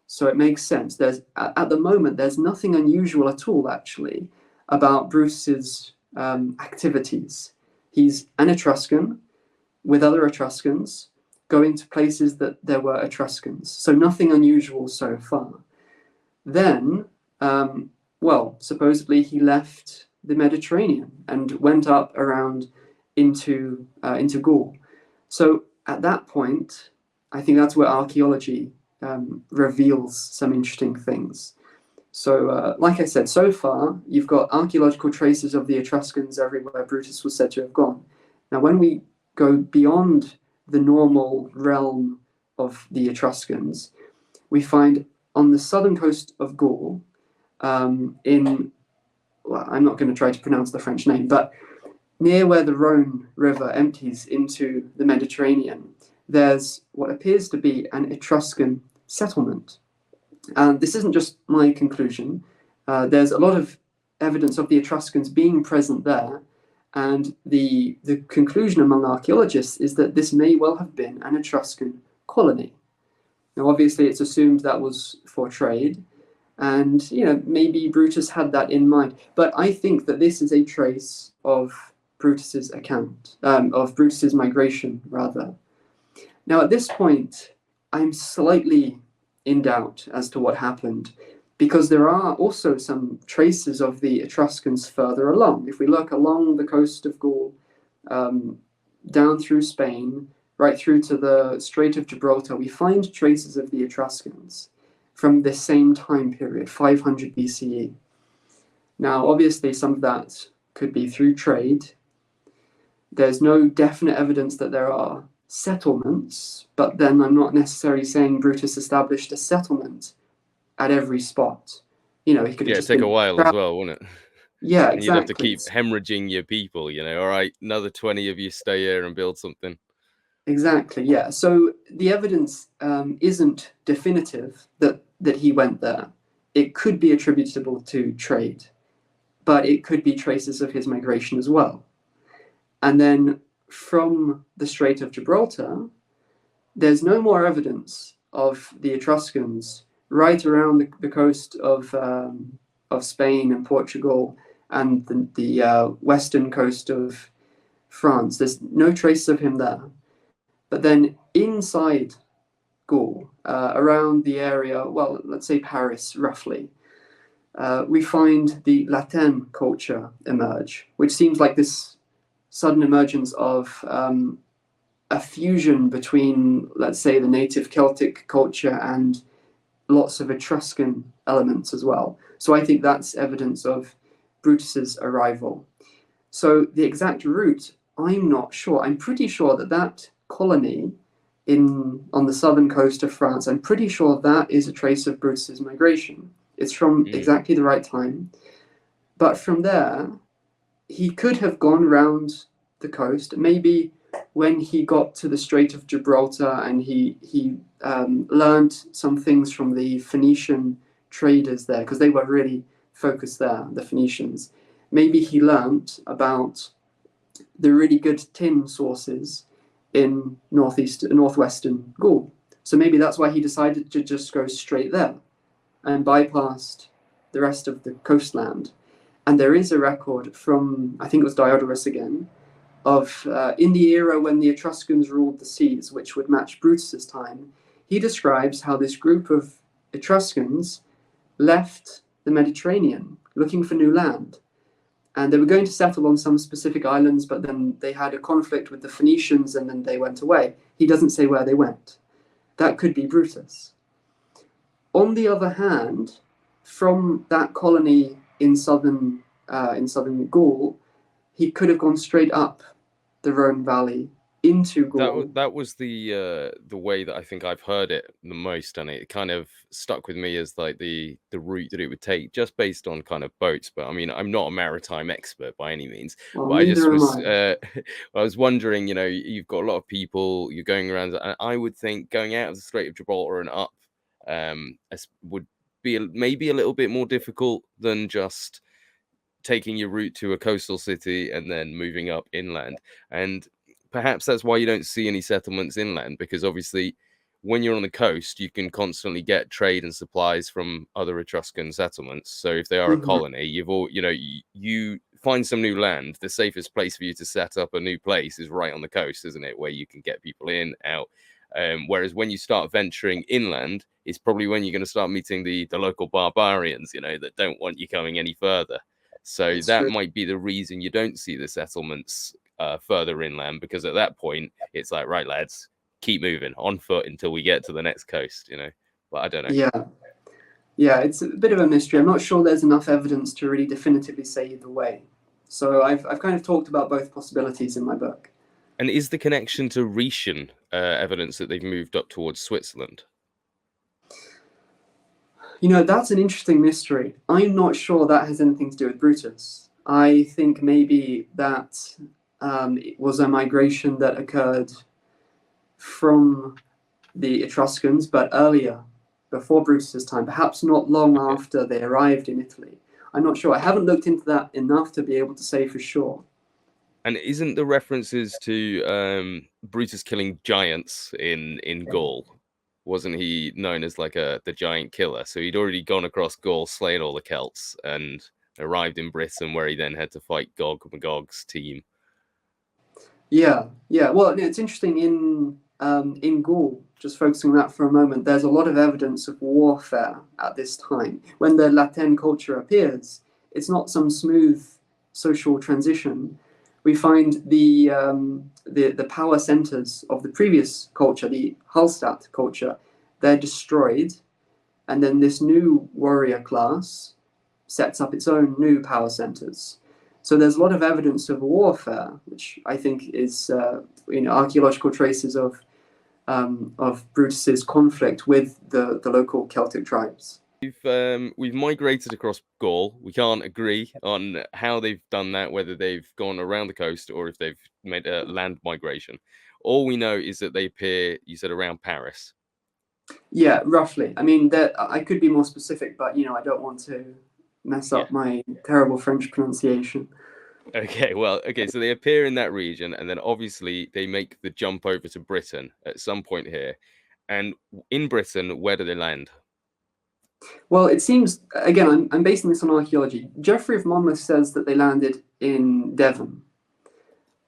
So it makes sense. At the moment, there's nothing unusual at all, actually, about Bruce's activities. He's an Etruscan with other Etruscans going to places that there were Etruscans. So nothing unusual so far. Then, supposedly he left the Mediterranean and went up around into Gaul. So at that point, I think that's where archaeology reveals some interesting things. So, like I said, so far you've got archaeological traces of the Etruscans everywhere Brutus was said to have gone. Now, when we go beyond the normal realm of the Etruscans, we find on the southern coast of Gaul, I'm not going to try to pronounce the French name, but near where the Rhone River empties into the Mediterranean, there's what appears to be an Etruscan settlement. And this isn't just my conclusion. There's a lot of evidence of the Etruscans being present there. And the conclusion among archaeologists is that this may well have been an Etruscan colony. Now, obviously, it's assumed that was for trade. And, maybe Brutus had that in mind. But I think that this is a trace of Brutus's account, of Brutus's migration, rather. Now, at this point, I'm slightly in doubt as to what happened, because there are also some traces of the Etruscans further along. If we look along the coast of Gaul, down through Spain, right through to the Strait of Gibraltar, we find traces of the Etruscans from this same time period, 500 BCE. Now, obviously, some of that could be through trade. There's no definite evidence that there are settlements, but then I'm not necessarily saying Brutus established a settlement at every spot. He could have Yeah, it'd just take a been. while as well, wouldn't it? Yeah, And you'd have to exactly. keep hemorrhaging your people, all right, another 20 of you stay here and build something. Exactly, yeah. So the evidence isn't definitive that he went there. It could be attributable to trade, but it could be traces of his migration as well. And then from the Strait of Gibraltar, there's no more evidence of the Etruscans right around the coast of Spain and Portugal and the western coast of France. There's no trace of him there. But then inside Gaul, around the area, well, let's say Paris roughly, we find the Latin culture emerge, which seems like this sudden emergence of a fusion between, let's say, the native Celtic culture and lots of Etruscan elements as well. So I think that's evidence of Brutus's arrival. So the exact route, I'm not sure. I'm pretty sure that colony on the southern coast of France, I'm pretty sure that is a trace of Brutus's migration. It's from exactly the right time. But from there, he could have gone round the coast. Maybe when he got to the Strait of Gibraltar and he learned some things from the Phoenician traders there, because they were really focused there, the Phoenicians. Maybe he learned about the really good tin sources in northwestern Gaul. So maybe that's why he decided to just go straight there and bypassed the rest of the coastland. And there is a record from, I think it was Diodorus again, of in the era when the Etruscans ruled the seas, which would match Brutus's time. He describes how this group of Etruscans left the Mediterranean looking for new land. And they were going to settle on some specific islands, but then they had a conflict with the Phoenicians and then they went away. He doesn't say where they went. That could be Brutus. On the other hand, from that colony in southern Gaul, he could have gone straight up the Rhone Valley into Gaul. That was the way that I think I've heard it the most, and it kind of stuck with me as like the route that it would take, just based on kind of boats. But I mean, I'm not a maritime expert by any means. Well, But I just was I. I was wondering, you've got a lot of people, you're going around, and I would think going out of the Strait of Gibraltar and up would be maybe a little bit more difficult than just taking your route to a coastal city and then moving up inland. And perhaps that's why you don't see any settlements inland, because obviously when you're on the coast, you can constantly get trade and supplies from other Etruscan settlements. So if they are a colony, you find some new land. The safest place for you to set up a new place is right on the coast, isn't it? Where you can get people in, out. Whereas when you start venturing inland, it's probably when you're going to start meeting the local barbarians, that don't want you coming any further. So that might be the reason you don't see the settlements further inland, because at that point it's like, right, lads, keep moving on foot until we get to the next coast, But I don't know. Yeah, it's a bit of a mystery. I'm not sure there's enough evidence to really definitively say either way. So I've kind of talked about both possibilities in my book. And is the connection to Rhaetian evidence that they've moved up towards Switzerland? That's an interesting mystery. I'm not sure that has anything to do with Brutus. I think maybe that it was a migration that occurred from the Etruscans, but earlier, before Brutus's time, perhaps not long after they arrived in Italy. I'm not sure. I haven't looked into that enough to be able to say for sure. And isn't the references to Brutus killing giants in Gaul? Wasn't he known as like the giant killer? So he'd already gone across Gaul, slain all the Celts, and arrived in Britain, where he then had to fight Magog's team. Yeah. Well, it's interesting in Gaul, just focusing on that for a moment, there's a lot of evidence of warfare at this time. When the Latin culture appears, it's not some smooth social transition. We find the power centers of the previous culture, the Hallstatt culture, they're destroyed, and then this new warrior class sets up its own new power centers. So there's a lot of evidence of warfare, which I think is archaeological traces of Brutus's conflict with the local Celtic tribes. We've migrated across Gaul. We can't agree on how they've done that, whether they've gone around the coast or if they've made a land migration. All we know is that they appear, you said, around Paris. Yeah, roughly. I mean, I could be more specific, but I don't want to mess up my terrible French pronunciation. Okay, well, okay, so they appear in that region, and then obviously they make the jump over to Britain at some point here. And in Britain, where do they land? Well, it seems, again, I'm basing this on archaeology. Geoffrey of Monmouth says that they landed in Devon.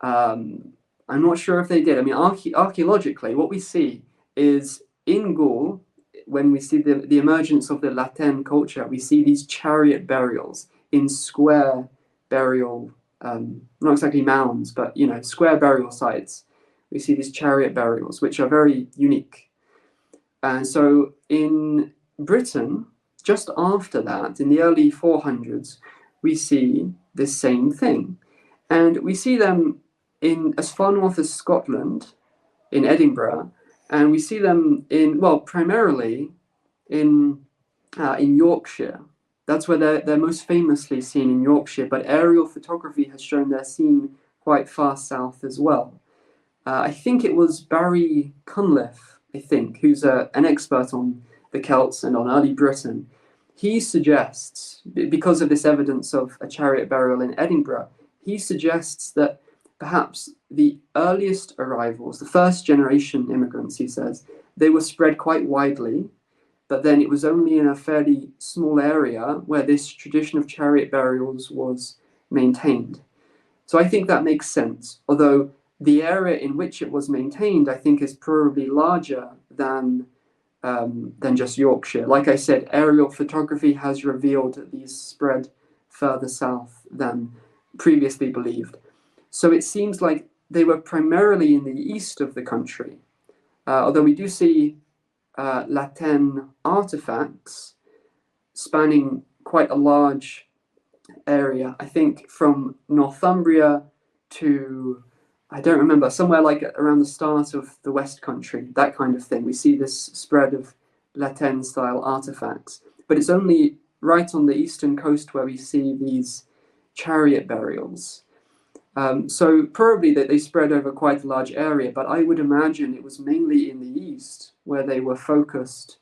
I'm not sure if they did. I mean, archaeologically, what we see is in Gaul, when we see the emergence of the Latin culture, we see these chariot burials in square burial, not exactly mounds, but square burial sites. We see these chariot burials, which are very unique. And so in Britain, just after that, in the early 400s, we see this same thing. And we see them in as far north as Scotland, in Edinburgh, and we see them primarily in Yorkshire. That's where they're most famously seen, in Yorkshire, but aerial photography has shown they're seen quite far south as well. I think it was Barry Cunliffe, who's an expert on the Celts and on early Britain. He suggests, because of this evidence of a chariot burial in Edinburgh, he suggests that perhaps the earliest arrivals, the first generation immigrants, he says, they were spread quite widely, but then it was only in a fairly small area where this tradition of chariot burials was maintained. So I think that makes sense, although the area in which it was maintained, I think, is probably larger than just Yorkshire. Like I said, aerial photography has revealed that these spread further south than previously believed. So it seems like they were primarily in the east of the country, although we do see Latin artifacts spanning quite a large area. I think from Northumbria to, I don't remember, somewhere like around the start of the West Country, that kind of thing. We see this spread of Latin-style artifacts, but it's only right on the eastern coast where we see these chariot burials. So probably that they spread over quite a large area, but I would imagine it was mainly in the east where they were focused,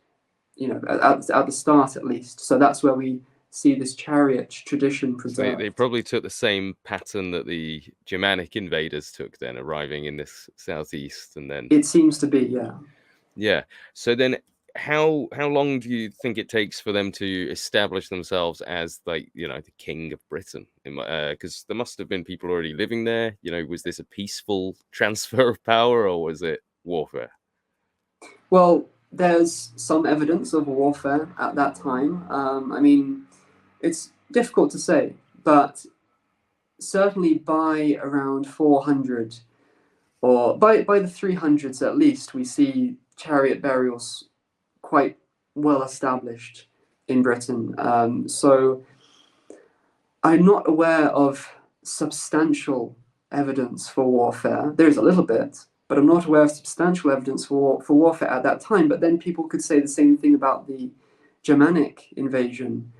at the start at least. So that's where we see this chariot tradition preserved. So they probably took the same pattern that the Germanic invaders took then, arriving in this southeast, and then it seems to be, yeah. Yeah. So then how long do you think it takes for them to establish themselves as, like, the king of Britain? Because there must have been people already living there. Was this a peaceful transfer of power, or was it warfare? Well, there's some evidence of warfare at that time. I mean, it's difficult to say, but certainly by around 400, or by the 300s at least, we see chariot burials quite well established in Britain. So I'm not aware of substantial evidence for warfare. There is a little bit, but I'm not aware of substantial evidence for warfare at that time. But then people could say the same thing about the Germanic invasion.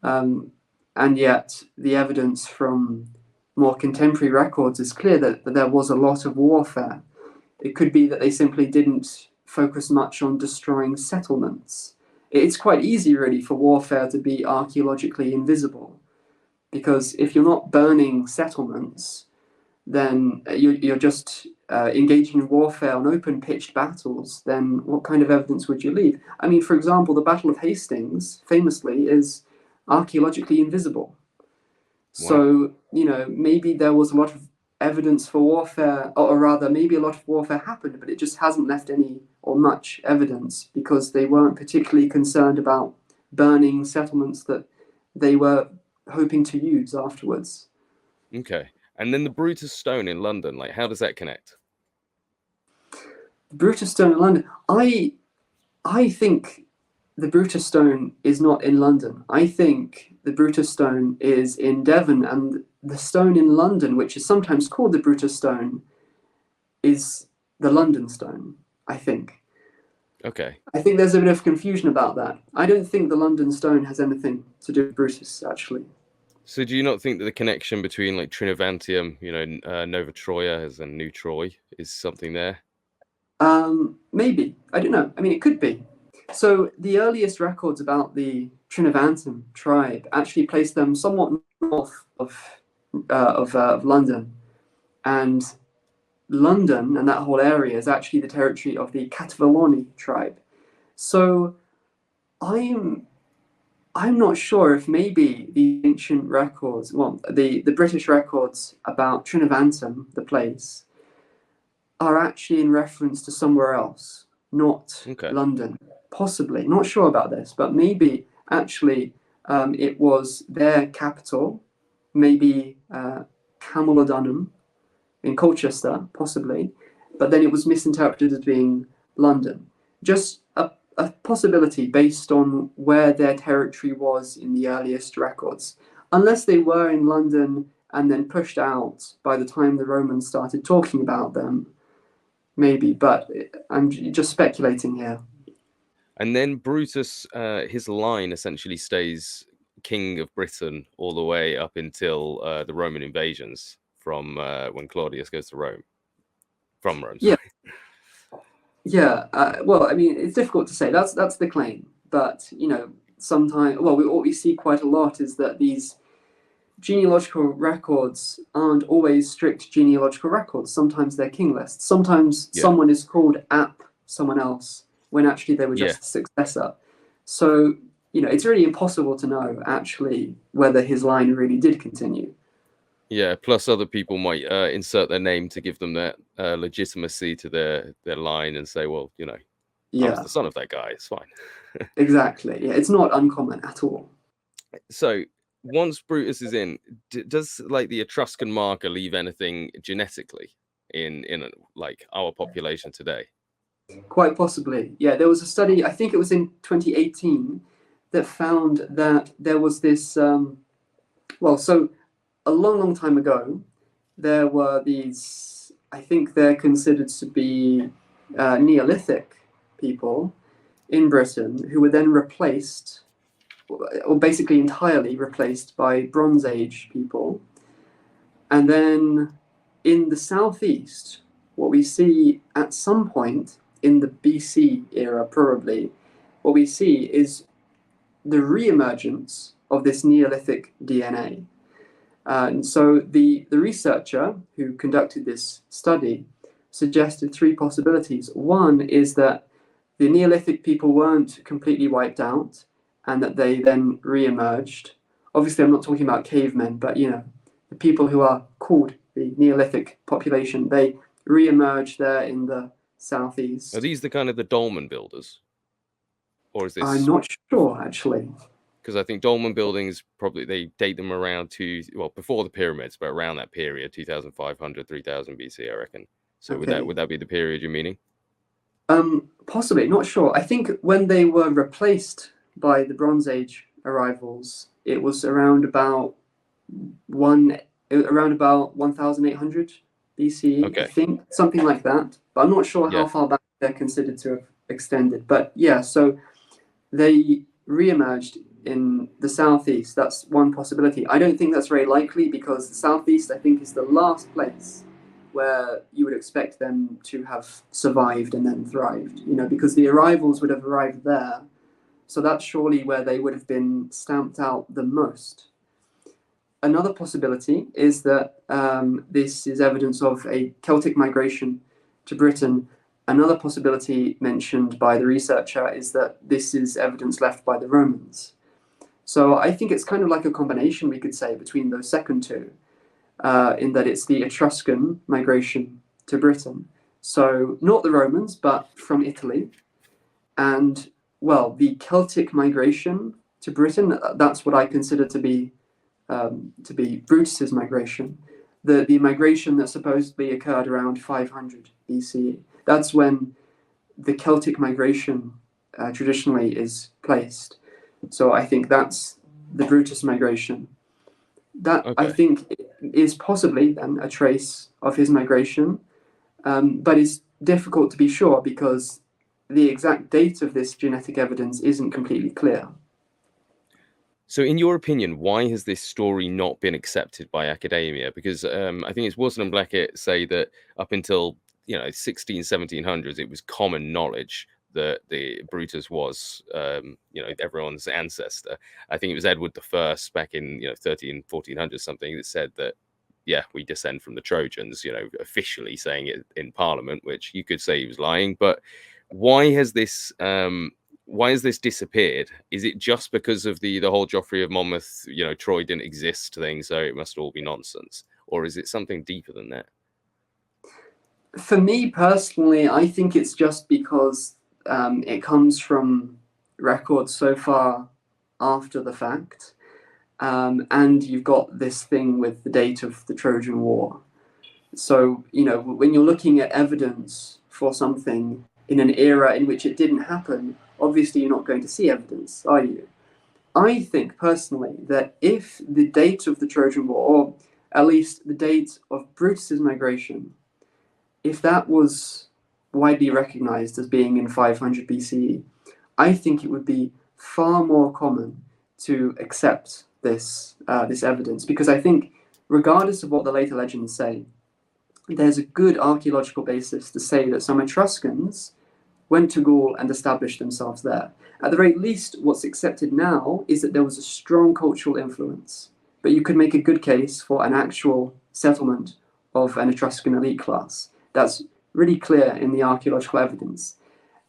And yet the evidence from more contemporary records is clear that there was a lot of warfare. It could be that they simply didn't focus much on destroying settlements. It's quite easy, really, for warfare to be archaeologically invisible, because if you're not burning settlements, then you're just engaging in warfare on open pitched battles. Then what kind of evidence would you leave? I mean, for example, the Battle of Hastings famously is archaeologically invisible. Wow. So, maybe there was a lot of evidence for warfare, or rather maybe a lot of warfare happened, but it just hasn't left any or much evidence because they weren't particularly concerned about burning settlements that they were hoping to use afterwards. Okay. And then the Brutus Stone in London, like, how does that connect? The Brutus Stone in London, I think the Brutus Stone is not in London. I think the Brutus Stone is in Devon, and the stone in London, which is sometimes called the Brutus stone, is the London stone, I think. Okay. I think there's a bit of confusion about that. I don't think the London stone has anything to do with Brutus, actually. So do you not think that the connection between like Trinovantium, Nova Troia as in New Troy, is something there? Maybe. I don't know. I mean, it could be. So the earliest records about the Trinovantum tribe actually place them somewhat north of London, and London and that whole area is actually the territory of the Catavalloni tribe. So I'm not sure if maybe the ancient records, well, the British records about Trinovantum, the place, are actually in reference to somewhere else, not Okay. London. Possibly, not sure about this, but maybe actually it was their capital, maybe Camulodunum in Colchester, possibly, but then it was misinterpreted as being London. Just a possibility based on where their territory was in the earliest records. Unless they were in London and then pushed out by the time the Romans started talking about them, maybe, but I'm just speculating here. And then Brutus, his line essentially stays king of Britain all the way up until the Roman invasions from when Claudius goes to Rome. From Rome, Yeah, sorry. yeah. Well, I mean, it's difficult to say. That's the claim, but sometimes, well, what we see quite a lot is that these genealogical records aren't always strict genealogical records. Sometimes they're king lists. Sometimes Yeah. someone is called ap someone else when actually they were just a successor. So, it's really impossible to know actually whether his line really did continue. Yeah, plus other people might insert their name to give them that legitimacy to their line and say, well, I was Yeah, the son of that guy. It's fine. exactly. Yeah, it's not uncommon at all. So once Brutus is in, does like the Etruscan marker leave anything genetically in like our population today? Quite possibly. Yeah, there was a study, I think it was in 2018, that found that there was this, so a long, long time ago, there were these, I think they're considered to be Neolithic people in Britain who were then replaced, or basically entirely replaced by Bronze Age people. And then in the southeast, what we see at some point in the BC era, probably, what we see is the re-emergence of this Neolithic DNA. And so the researcher who conducted this study suggested three possibilities. One is that the Neolithic people weren't completely wiped out and that they then re-emerged. Obviously, I'm not talking about cavemen, but the people who are called the Neolithic population, they re-emerged there in the southeast. Are these the kind of the dolmen builders? Or is this? I'm not sure, actually. Because I think dolmen buildings probably they date them around before the pyramids, but around that period, 2500, 3000 BC, I reckon. So Okay. would that be the period you're meaning? Possibly, not sure. I think when they were replaced by the Bronze Age arrivals, it was around about 1800 BCE, Okay. I think, something like that. But I'm not sure Yeah. how far back they're considered to have extended. But yeah, so they re-emerged in the southeast. That's one possibility. I don't think that's very likely because the southeast, I think, is the last place where you would expect them to have survived and then thrived, because the arrivals would have arrived there. So that's surely where they would have been stamped out the most. Another possibility is that this is evidence of a Celtic migration to Britain. Another possibility mentioned by the researcher is that this is evidence left by the Romans. So I think it's kind of like a combination, we could say, between those second two. In that it's the Etruscan migration to Britain. So not the Romans, but from Italy. And, well, the Celtic migration to Britain, that's what I consider to be Brutus's migration. The migration that supposedly occurred around 500 BCE. That's when the Celtic migration traditionally is placed. So I think that's the Brutus migration. That, I Okay. think, is possibly then a trace of his migration, but it's difficult to be sure because the exact date of this genetic evidence isn't completely clear. So, in your opinion, why has this story not been accepted by academia? Because I think it's Wilson and Blackett say that up until 16, 1700s, it was common knowledge that the Brutus was everyone's ancestor. I think it was Edward the First back in 13, 1400 something that said that yeah, we descend from the Trojans. Officially saying it in Parliament, which you could say he was lying. But why has this? Why has this disappeared? Is it just because of the whole Joffrey of Monmouth, Troy didn't exist thing, so it must all be nonsense? Or is it something deeper than that? For me personally, I think it's just because it comes from records so far after the fact, and you've got this thing with the date of the Trojan War. So, when you're looking at evidence for something in an era in which it didn't happen, obviously you're not going to see evidence, are you? I think personally that if the date of the Trojan War, or at least the date of Brutus's migration, if that was widely recognized as being in 500 BCE, I think it would be far more common to accept this evidence, because I think, regardless of what the later legends say, there's a good archaeological basis to say that some Etruscans went to Gaul and established themselves there. At the very least, what's accepted now is that there was a strong cultural influence, but you could make a good case for an actual settlement of an Etruscan elite class. That's really clear in the archaeological evidence.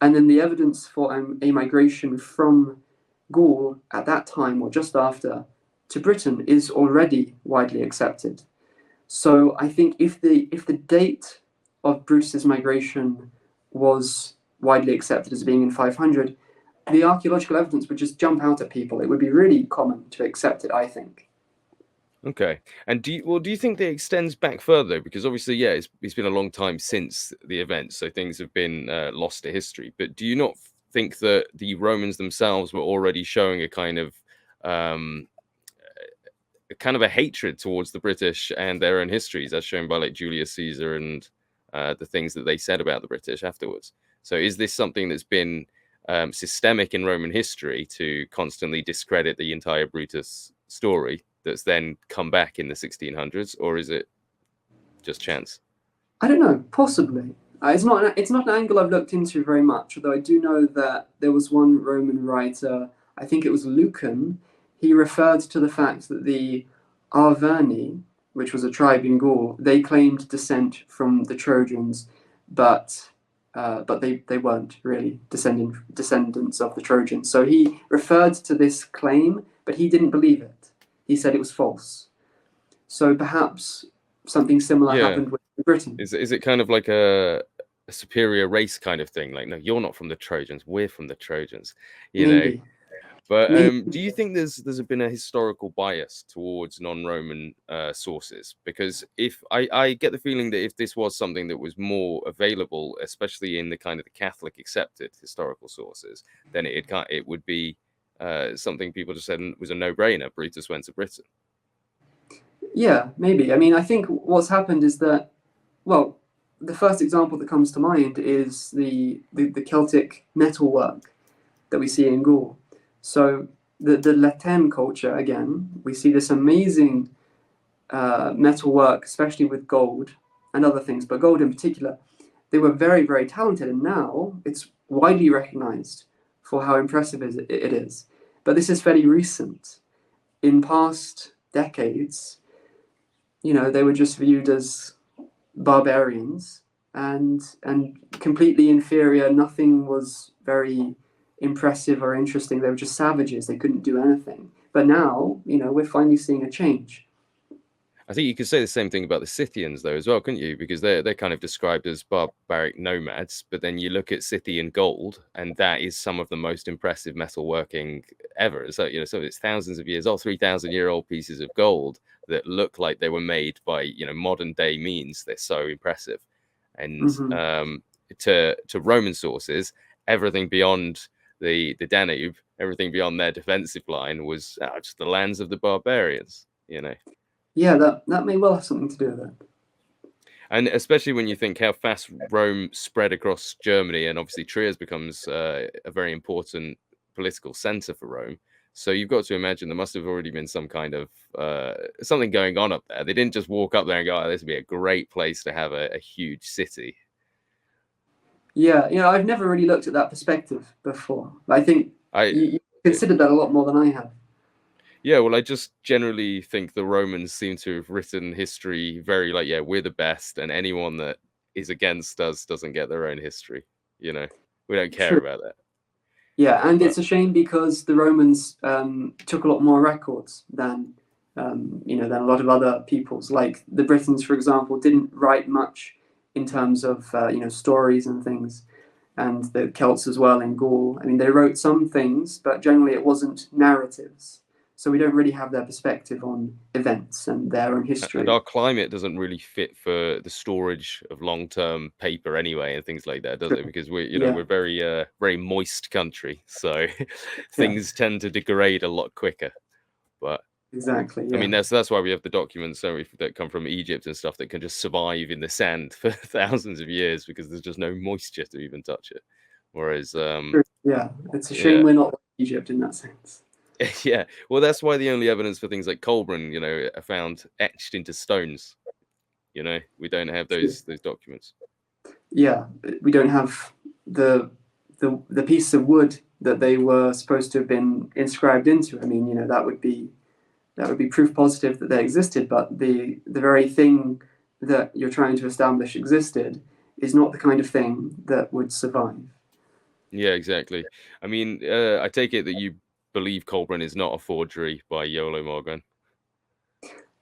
And then the evidence for a migration from Gaul at that time or just after to Britain is already widely accepted. So I think if the date of Brutus's migration was widely accepted as being in 500, the archaeological evidence would just jump out at people. It would be really common to accept it, I think. Okay. And do you think that extends back further? Because obviously, yeah, it's been a long time since the event, so things have been lost to history. But do you not think that the Romans themselves were already showing um, a kind of a hatred towards the British and their own histories, as shown by like Julius Caesar and the things that they said about the British afterwards? So is this something that's been systemic in Roman history to constantly discredit the entire Brutus story that's then come back in the 1600s, or is it just chance? I don't know, possibly. It's not an angle I've looked into very much, although I do know that there was one Roman writer, I think it was Lucan. He referred to the fact that the Arverni, which was a tribe in Gaul, they claimed descent from the Trojans, but they weren't really descendants of the Trojans. So he referred to this claim, but he didn't believe it. He said it was false. So perhaps something similar Yeah. happened with Britain. Is it kind of like a superior race kind of thing? Like, no, you're not from the Trojans, we're from the Trojans, you know? Maybe. But Maybe. do you think there's been a historical bias towards non-Roman sources? Because if I get the feeling that if this was something that was more available, especially in the kind of the Catholic accepted historical sources, then it would be something people just said was a no-brainer. Brutus went to Britain. Yeah, maybe. I mean, I think what's happened is that, well, the first example that comes to mind is the Celtic metalwork that we see in Gaul. So the Latin culture, again, we see this amazing metalwork, especially with gold and other things, but gold in particular. They were very, very talented, and now it's widely recognized for how impressive it is. But this is fairly recent. In past decades, they were just viewed as barbarians and completely inferior. Nothing was very impressive or interesting. They were just savages. They couldn't do anything. But now, we're finally seeing a change. I think you could say the same thing about the Scythians, though, as well, couldn't you? Because they're kind of described as barbaric nomads, but then you look at Scythian gold, and that is some of the most impressive metalworking ever. So so it's thousands of years old, 3,000-year-old pieces of gold that look like they were made by modern day means. They're so impressive, and Mm-hmm. to Roman sources, everything beyond the Danube, everything beyond their defensive line was just the lands of the barbarians. you know. Yeah, that may well have something to do with it. And especially when you think how fast Rome spread across Germany, and obviously Trier becomes a very important political center for Rome. So you've got to imagine there must have already been some kind of something going on up there. They didn't just walk up there and go, "Oh, this would be a great place to have a huge city." Yeah, I've never really looked at that perspective before. I think I you considered that a lot more than I have. Yeah, well, I just generally think the Romans seem to have written history very like, yeah, we're the best, and anyone that is against us doesn't get their own history. You know, we don't care True. about that. Yeah, and But it's a shame because the Romans took a lot more records than than a lot of other peoples. Like the Britons, for example, didn't write much in terms of stories and things, and the Celts as well in Gaul. I mean, they wrote some things, but generally it wasn't narratives. So we don't really have their perspective on events and their own and history. our climate doesn't really fit for the storage of long-term paper anyway, and things like that, does it? True. Because Yeah, we're very very moist country, so yeah, things tend to degrade a lot quicker. But exactly. I mean, Yeah, that's why we have the documents that come from Egypt and stuff that can just survive in the sand for thousands of years because there's just no moisture to even touch it. Whereas, true. Yeah. It's a shame yeah, we're not like Egypt in that sense. yeah, well, that's why the only evidence for things like Colburn, are found etched into stones. We don't have True. those documents. Yeah, we don't have the the piece of wood that they were supposed to have been inscribed into. I mean, that would be proof positive that they existed, but the very thing that you're trying to establish existed is not the kind of thing that would survive. Yeah, exactly. I mean, I take it that you believe Colburn is not a forgery by Iolo Morgan.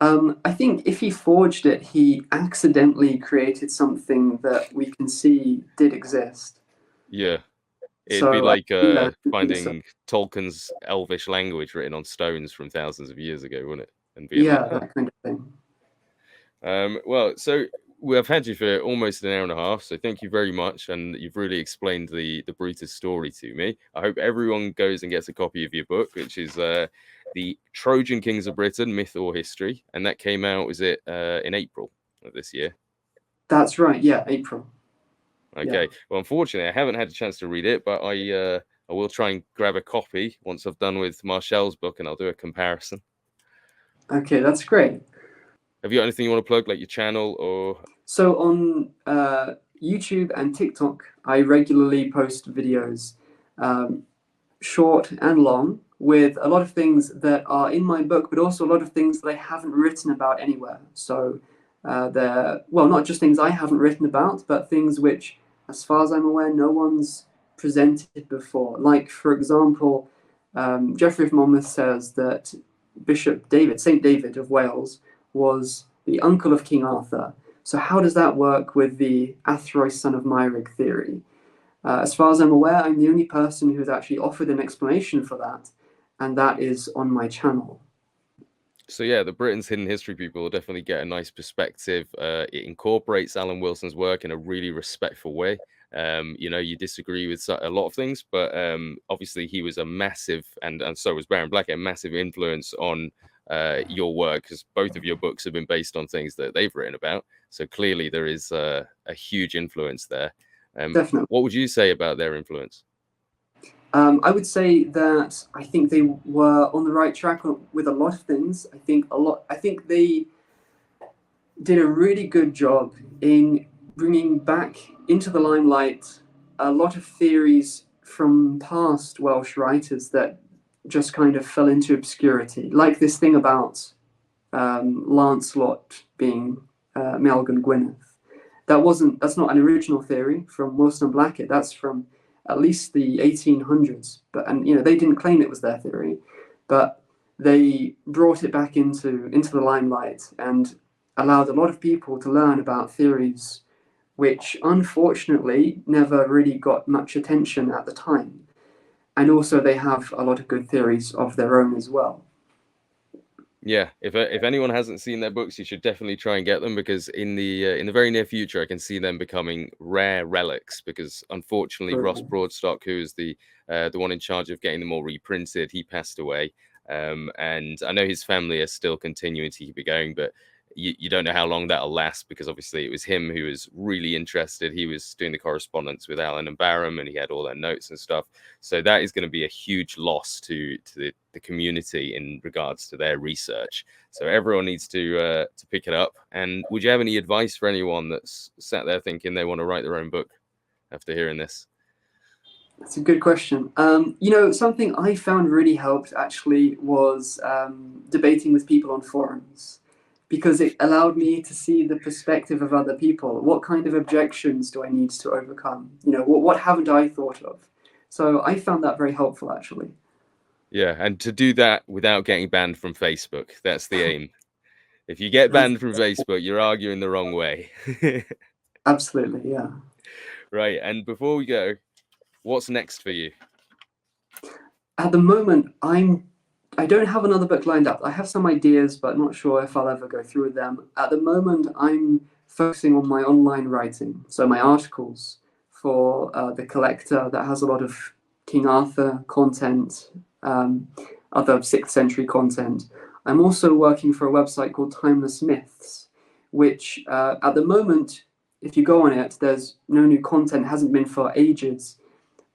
I think if he forged it, he accidentally created something that we can see did exist. Yeah, it'd be So I like think so. finding Tolkien's Elvish language written on stones from thousands of years ago, wouldn't it? And being like, Yeah, oh. that kind of thing. Well, so we have had you for almost an hour and a half, so thank you very much, and you've really explained the Brutus story to me. I hope everyone goes and gets a copy of your book, which is the Trojan Kings of Britain: Myth or History, and that came out, is it in April of this year? That's right. Yeah, April. Yeah. Okay. Well, unfortunately, I haven't had a chance to read it, but I will try and grab a copy once I've done with Marshall's book, and I'll do a comparison. Okay, that's great. Have you got anything you want to plug, like your channel or? So on YouTube and TikTok, I regularly post videos, short and long, with a lot of things that are in my book, but also a lot of things that I haven't written about anywhere. So well, not just things I haven't written about, but things which, as far as I'm aware, no one's presented before. Like, for example, Geoffrey of Monmouth says that Bishop David, Saint David of Wales, was the uncle of King Arthur. So how does that work with the Athrois son of Myrig theory? As far as I'm aware, I'm the only person who's actually offered an explanation for that, and that is on my channel. So yeah, the Britain's Hidden History people will definitely get a nice perspective. It incorporates Alan Wilson's work in a really respectful way. You disagree with a lot of things, but obviously he was a massive, and so was Baron Blackett, a massive influence on your work, because both of your books have been based on things that they've written about. So clearly there is a huge influence there. Definitely. What would you say about their influence? I would say that I think they were on the right track with a lot of things. I think they did a really good job in bringing back into the limelight a lot of theories from past Welsh writers that just kind of fell into obscurity, like this thing about Lancelot being Melgan Gwynedd. That's not an original theory from Wilson and Blackett. That's from at least the 1800s. And they didn't claim it was their theory, but they brought it back into the limelight and allowed a lot of people to learn about theories which unfortunately never really got much attention at the time. And also they have a lot of good theories of their own as well. Yeah, if anyone hasn't seen their books, you should definitely try and get them, because in the very near future, I can see them becoming rare relics. Because unfortunately, Ross Broadstock, who is the one in charge of getting them all reprinted, he passed away. And I know his family are still continuing to keep it going, but you don't know how long that'll last, because obviously it was him who was really interested. He was doing the correspondence with Allen and Barham, and he had all their notes and stuff. So that is going to be a huge loss to the community in regards to their research. So everyone needs to pick it up. And would you have any advice for anyone that's sat there thinking they want to write their own book after hearing this? That's a good question. Something I found really helped actually was debating with people on forums, because it allowed me to see the perspective of other people. What kind of objections do I need to overcome? What haven't I thought of? So I found that very helpful, actually. Yeah, and to do that without getting banned from Facebook. That's the aim. If you get banned from Facebook, you're arguing the wrong way. Absolutely, yeah. Right, and before we go, what's next for you? At the moment, I don't have another book lined up. I have some ideas, but not sure if I'll ever go through with them. At the moment, I'm focusing on my online writing, so my articles for The Collector that has a lot of King Arthur content, other 6th century content. I'm also working for a website called Timeless Myths, which at the moment, if you go on it, there's no new content, hasn't been for ages,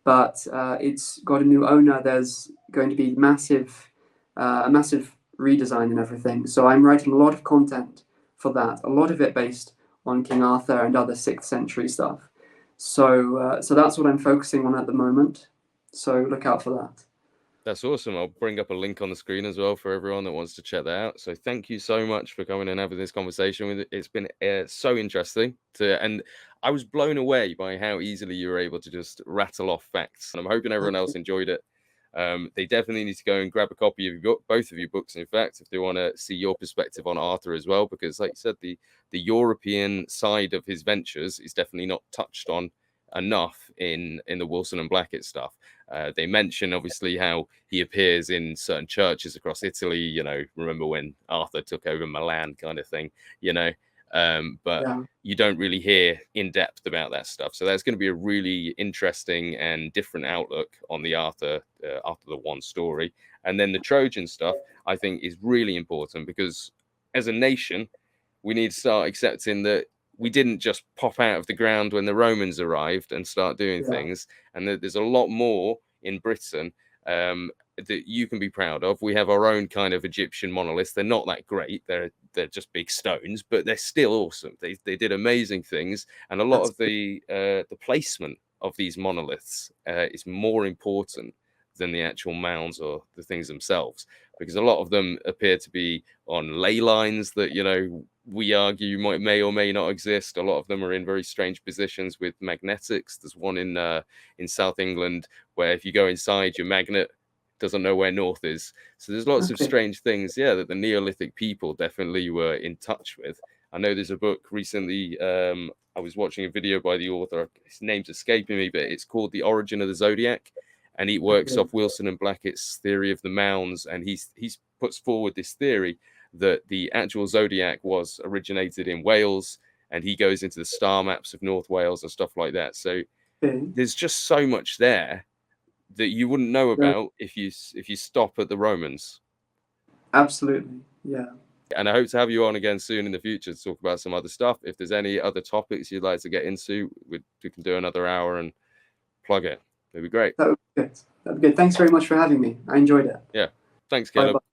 but it's got a new owner. There's going to be a massive redesign and everything. So I'm writing a lot of content for that, a lot of it based on King Arthur and other 6th century stuff. So that's what I'm focusing on at the moment. So look out for that. That's awesome. I'll bring up a link on the screen as well for everyone that wants to check that out. So thank you so much for coming and having this conversation with it. It's been so interesting and I was blown away by how easily you were able to just rattle off facts. And I'm hoping everyone else enjoyed it. They definitely need to go and grab a copy of your book, both of your books, in fact, if they want to see your perspective on Arthur as well, because like you said, the European side of his ventures is definitely not touched on enough in the Wilson and Blackett stuff. They mention obviously how he appears in certain churches across Italy, remember when Arthur took over Milan kind of thing, but yeah, you don't really hear in depth about that stuff. So that's going to be a really interesting and different outlook on the Arthur the One story. And then the Trojan stuff, I think, is really important, because as a nation, we need to start accepting that we didn't just pop out of the ground when the Romans arrived and start doing things. And there's a lot more in Britain that you can be proud of. We have our own kind of Egyptian monoliths. They're not that great. They're just big stones, but they're still awesome. They did amazing things. And a lot of the placement of these monoliths is more important than the actual mounds or the things themselves, because a lot of them appear to be on ley lines that, we argue may or may not exist. A lot of them are in very strange positions with magnetics. There's one in South England where if you go inside, your magnet doesn't know where north is. So there's lots of strange things, that the Neolithic people definitely were in touch with. I know there's a book recently, I was watching a video by the author, his name's escaping me, but it's called The Origin of the Zodiac. And he works off Wilson and Blackett's theory of the mounds. And he's puts forward this theory that the actual zodiac was originated in Wales, and he goes into the star maps of North Wales and stuff like that. So there's just so much there that you wouldn't know about if you stop at the Romans. Absolutely, yeah. And I hope to have you on again soon in the future to talk about some other stuff. If there's any other topics you'd like to get into, we can do another hour and plug it. It'd be great. That would be good. Thanks very much for having me. I enjoyed it. Yeah. Thanks, Caleb. Bye-bye.